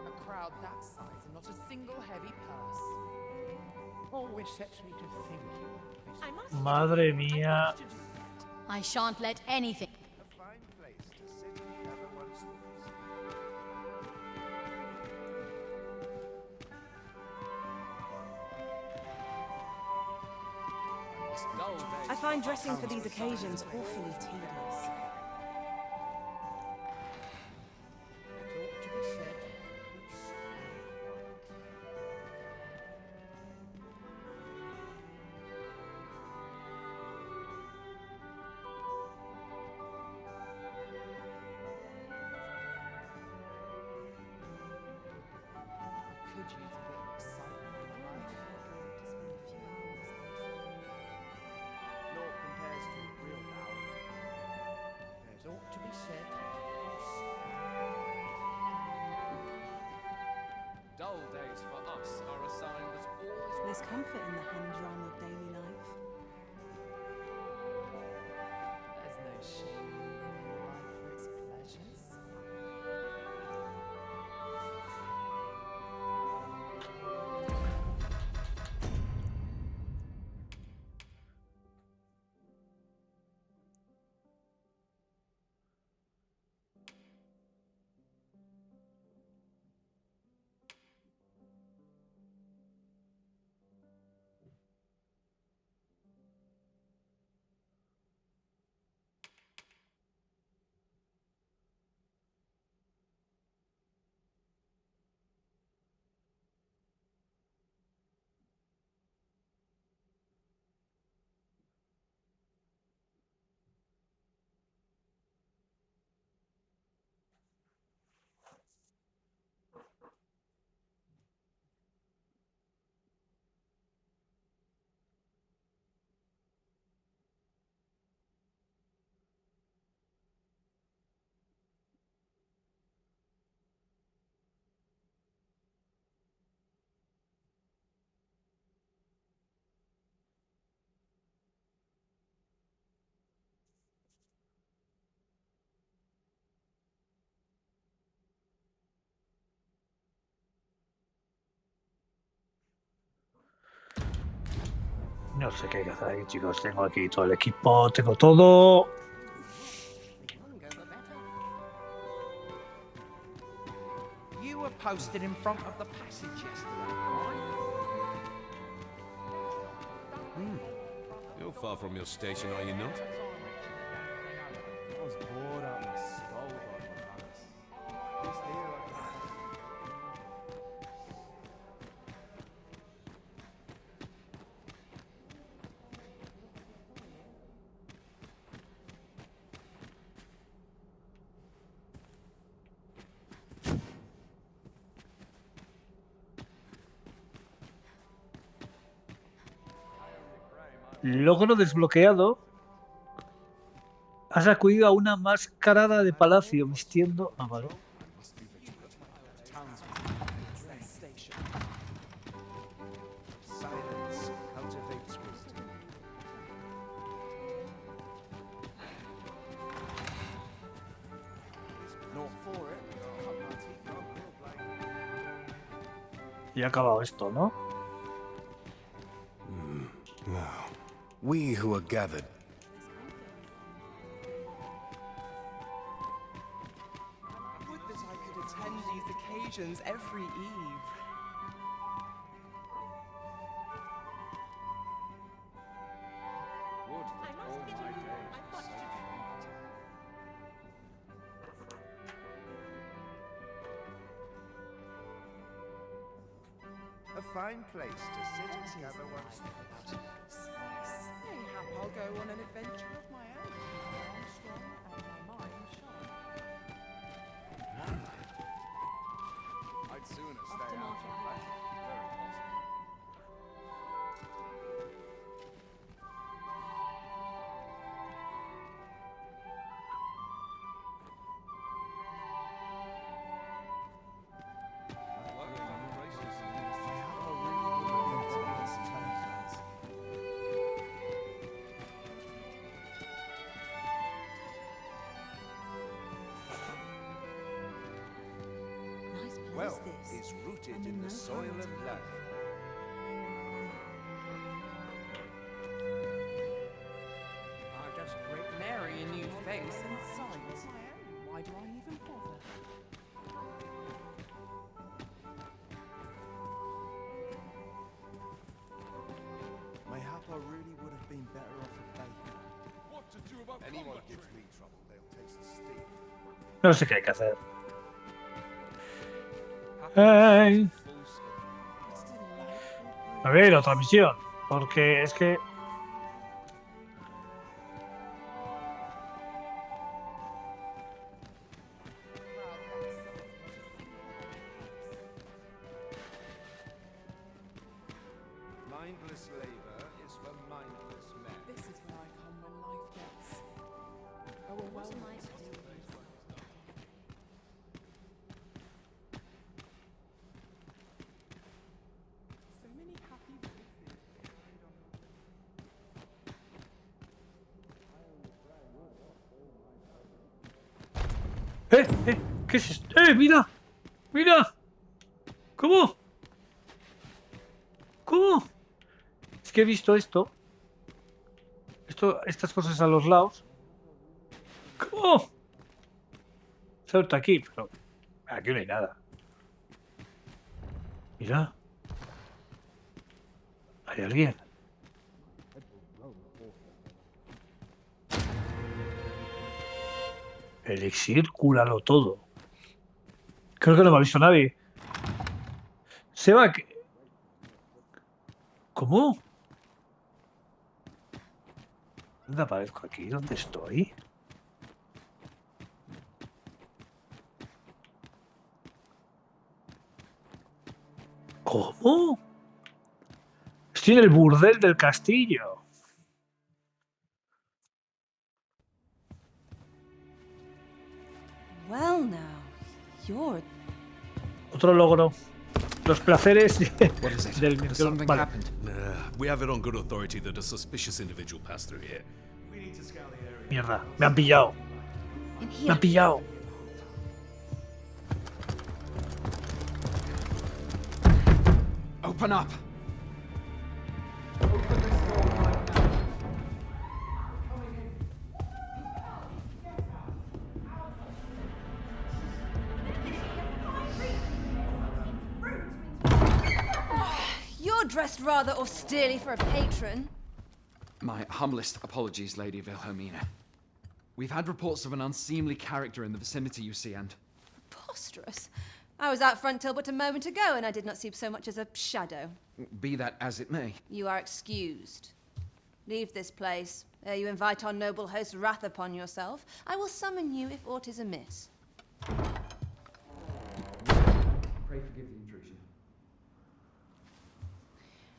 A crowd that size and not a single heavy purse. Always sets me to thinking. Madre mía. I shan't let anything. A fine place to sit and gather one's thoughts. I find dressing for these occasions awfully tedious. Could use a bit of excitement in my life. Naught compares to real now. There's ought to be said. Dull days for us are a sign that all is There's comfort in the humdrum of daily life. There's no shame in living life for its pleasures. No sé qué hay que hacer ahí, chicos. Tengo aquí todo el equipo, tengo todo. You were posted in front of the passage yesterday, right? You're far from your station, are you not? I was bored out my skull by my palace. This here Logro desbloqueado. Has acudido a una mascarada de palacio vistiendo. Ah, vale. silence cultivates wisdom. Not for it. Cut my teeth off, real blade. Y ha acabado esto, ¿no? Now, we who are gathered. Would that I could attend these occasions every eve. would that all my days were so bright. A fine place to sit and gather one's thoughts. Mayhap I'll go on an adventure of my own. I'm strong and my mind sharp. I'd sooner stay out of that. Very possible. wealth is rooted in the soil of love. I just break Mary a new face and sight. Why do I even bother? Mayhap I really would have been better off a baker. What to do about anyone gives me trouble, they'll taste the steam. No sé qué hay que hacer. Hey. A ver, otra misión. Porque es que... Mindless labor is for mindless men. This is where I come when life gets overwhelming. So many happy voices. ¿Qué es esto? Mira! ¡Mira! ¿Cómo? ¿Cómo? Es que he visto esto. Estas cosas a los lados. ¿Cómo? Salta aquí, pero aquí no hay nada. Mira. ¿Hay alguien? Elixir, cúralo todo. Creo que no me ha visto nadie. Se va que... ¿Cómo? ¿Dónde aparezco aquí? ¿Dónde estoy? ¿Cómo? Estoy en el burdel del castillo. Well now, you're... Otro logro. Los placeres What is it? del Has something vale. happened? We have it on good authority that a suspicious individual passed through here. Mierda, me han pillado. Me han pillado. Open up! You're dressed rather austerely for a patron. My humblest apologies, Lady Wilhelmina. We've had reports of an unseemly character in the vicinity, you see, and... Preposterous. I was out front till but a moment ago, and I did not see so much as a shadow. Be that as it may. You are excused. Leave this place, ere you invite our noble host's wrath upon yourself. I will summon you if aught is amiss. Pray forgive the intrusion.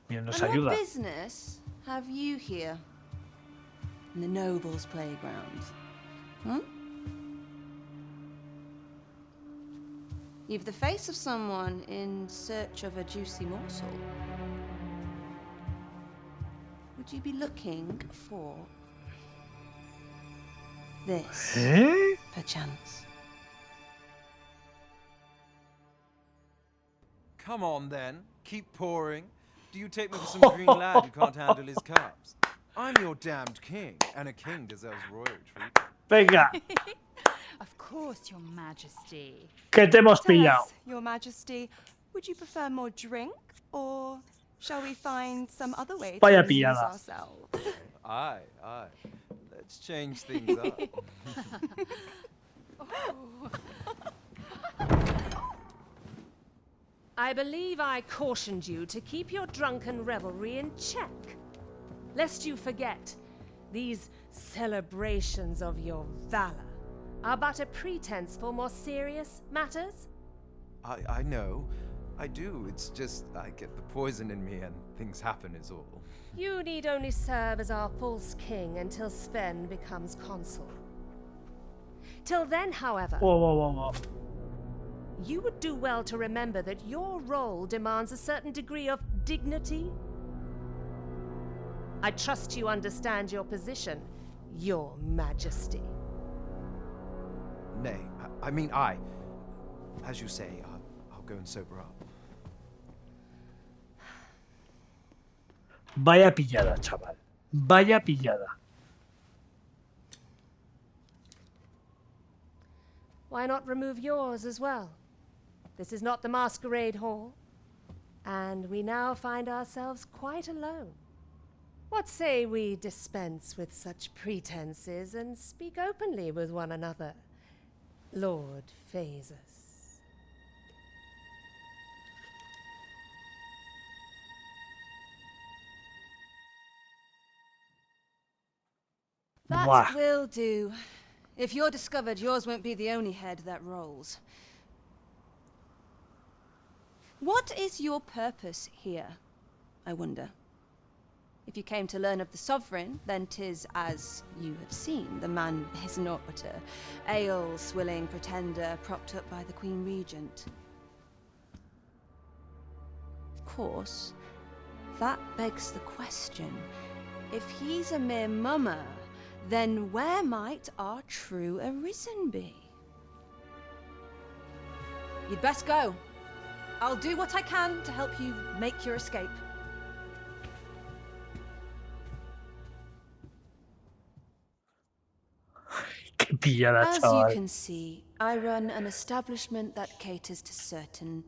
Mira, nos And ayuda. what business have you here? In the nobles' playground? Hmm? You've the face of someone in search of a juicy morsel. Would you be looking for this, perchance? Come on then, keep pouring. Do you take me for some green lad who can't handle his cups? I'm your damned king, and a king deserves royal treatment. Venga, Of course, Your Majesty. que te hemos Tell pillado. us, Your Majesty, would you prefer more drink, or shall we find some other way Vaya to amuse pillada. ourselves? Aye, aye. Let's change things up. I believe I cautioned you to keep your drunken revelry in check, lest you forget these celebrations of your valor are but a pretense for more serious matters. I know. I do. It's just I get the poison in me and things happen is all. You need only serve as our false king until Sven becomes consul. Till then, however, Whoa. you would do well to remember that your role demands a certain degree of dignity. I trust you understand your position, Your Majesty. Nay, I mean, as you say, I'll go and sober up. Vaya pillada, chaval. Vaya pillada. Why not remove yours as well? This is not the masquerade hall, and we now find ourselves quite alone. What say we dispense with such pretenses and speak openly with one another, Lord Phaesus? That will do. If you're discovered, yours won't be the only head that rolls. What is your purpose here, I wonder? If you came to learn of the Sovereign, then 'tis as you have seen, the man with his naughter, ale-swilling pretender propped up by the Queen Regent. Of course, that begs the question, if he's a mere mummer, then where might our true Arisen be? You'd best go. I'll do what I can to help you make your escape. Qué pillada, As you chaval. can see, I run an establishment that caters to certain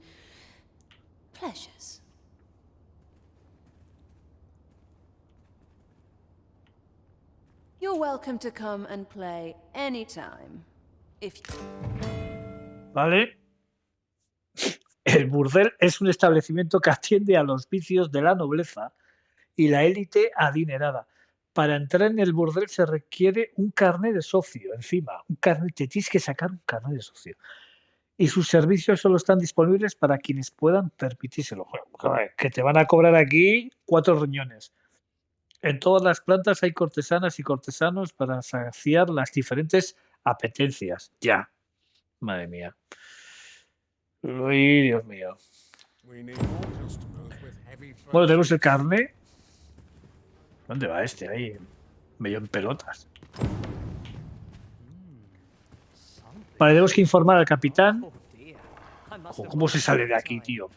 pleasures. You're welcome to come and play anytime, if you... Vale. El burdel es un establecimiento que atiende a los vicios de la nobleza y la élite adinerada. Para entrar en el burdel se requiere un carnet de socio, encima. Un carnet, te tienes que sacar un carnet de socio. Y sus servicios solo están disponibles para quienes puedan permitírselo. Joder, que te van a cobrar aquí 4 riñones. En todas las plantas hay cortesanas y cortesanos para saciar las diferentes apetencias. Ya. Madre mía. Uy, Dios mío. Bueno, tenemos el carnet. ¿Dónde va este? Ahí, medio en pelotas. Vale, tenemos que informar al capitán. ¿Cómo se sale de aquí, tío?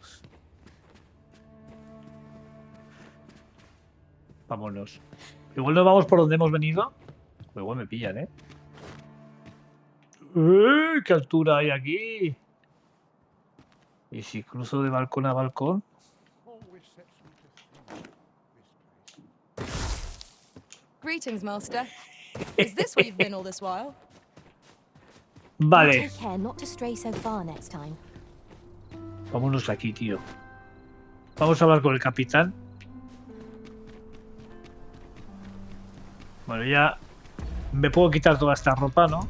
Vámonos. Igual no vamos por donde hemos venido. Igual me pillan, ¿eh? ¡Qué altura hay aquí! ¿Y si cruzo de balcón a balcón? Greetings, Master. Is this where you've been all this while? Vale. Take care not to stray so far next time. Vámonos aquí, tío. Vamos a hablar con el capitán. Bueno, ya me puedo quitar toda esta ropa, ¿no?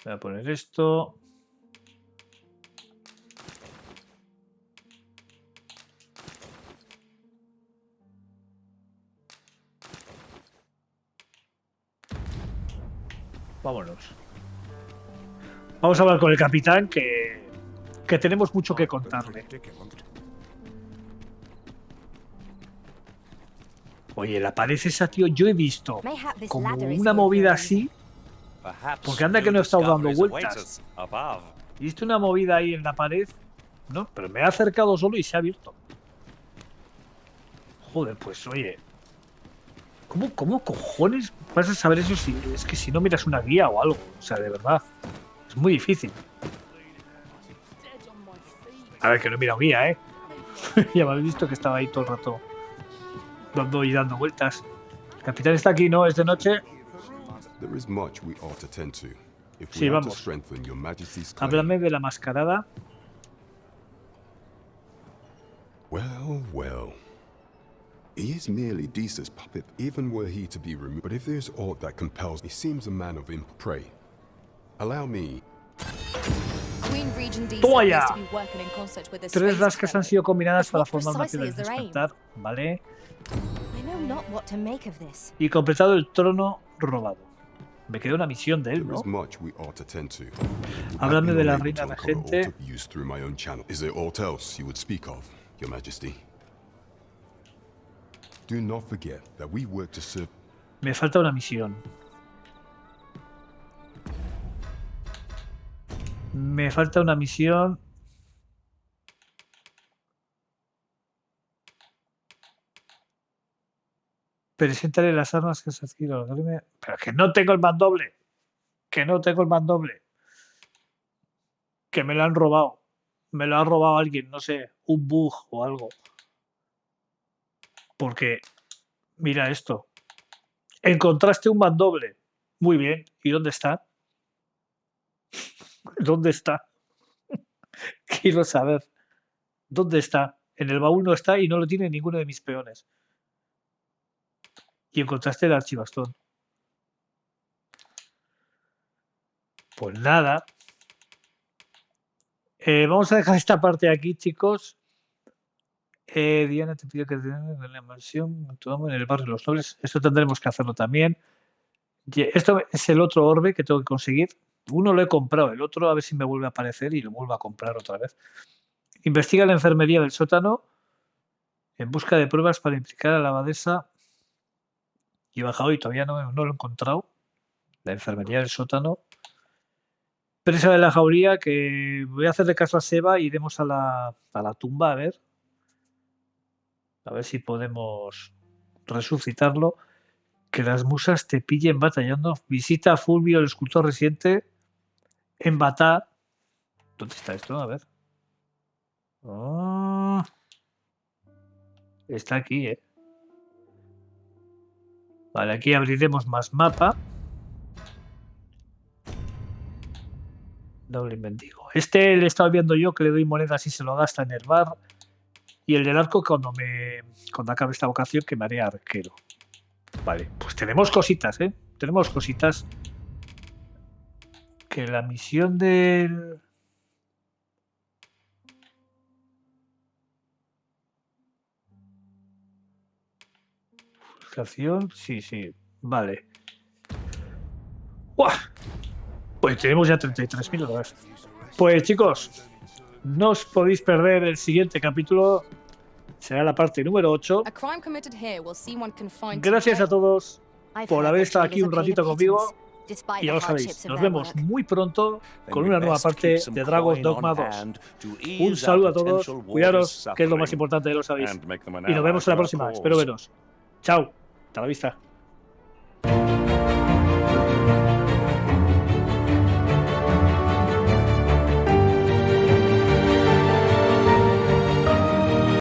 Voy a poner esto. Vámonos. Vamos a hablar con el capitán que tenemos mucho que contarle. Oye, la pared esa, tío, yo he visto como una movida así. Porque anda que no he estado dando vueltas. He visto una movida ahí en la pared. No, pero me he acercado solo y se ha abierto. Joder, pues oye. ¿Cómo cojones vas a saber eso si es que si no miras una guía o algo? O sea, de verdad. Es muy difícil. A ver, que no he mirado guía, ¿eh? Ya me habéis visto que estaba ahí todo el rato dando vueltas. El capitán está aquí, ¿no? Es de noche. Sí, vamos. Háblame de la mascarada. Well. He is merely Desa's puppet, even were he to be removed. But if there's aught that compels, he seems a man of pray. Allow me. Queen Regent Disa ¡Toma ya! appears to be working in concert with the 3 Space rascas han sido combinadas para formar una precisely piedra is de their aim? despertar. Vale. I know know not what to make of this. Y completado el trono robado. Me queda una misión de él, There ¿no? is much we ought to tend to. Háblame de la I've been reina unable to uncover regente. all to use through my own channel. Is there aught else you would speak of, Your Majesty? Do not forget that we work to serve. Me falta una misión. Me falta una misión. Preséntale las armas que has adquirido. Pero que no tengo el mandoble. Que no tengo el mandoble. Que me lo han robado. Me lo ha robado alguien, no sé, un bug o algo. Porque, mira esto. Encontraste un mandoble. Muy bien. ¿Y dónde está? ¿Dónde está? Quiero saber. ¿Dónde está? En el baúl no está y no lo tiene ninguno de mis peones. Y encontraste el archibastón. Pues nada. Vamos a dejar esta parte aquí, chicos. Diana te pidió que en la mansión en el barrio de los Nobles. Esto tendremos que hacerlo también. Esto es el otro orbe que tengo que conseguir. Uno lo he comprado, el otro a ver si me vuelve a aparecer y lo vuelvo a comprar otra vez. Investiga la enfermería del sótano en busca de pruebas para implicar a la abadesa. Y he bajado y todavía no lo he encontrado. La enfermería del sótano. Presa de la jauría, que voy a hacerle caso a Seba y iremos a la tumba a ver. A ver si podemos resucitarlo. Que las musas te pillen batallando. Visita a Fulvio, el escultor residente en Batá. ¿Dónde está esto? A ver. Oh. Está aquí, ¿eh? Vale, aquí abriremos más mapa. Doble mendigo. Este le he estado viendo yo que le doy monedas y se lo gasta en el bar. Y el del arco cuando acabe esta vocación que me haré arquero. Vale, pues tenemos cositas, ¿eh? Tenemos cositas. Que la misión del... Frustración, sí, vale. ¡Uah! Pues tenemos ya 33.000 dólares. Pues chicos, no os podéis perder el siguiente capítulo. Será la parte número 8. Gracias a todos por haber estado aquí un ratito conmigo. Y ya lo sabéis, nos vemos muy pronto con una nueva parte de Dragon's Dogma 2. Un saludo a todos, cuidaros, que es lo más importante, ya lo sabéis. Y nos vemos en la próxima, espero veros. Chao, hasta la vista.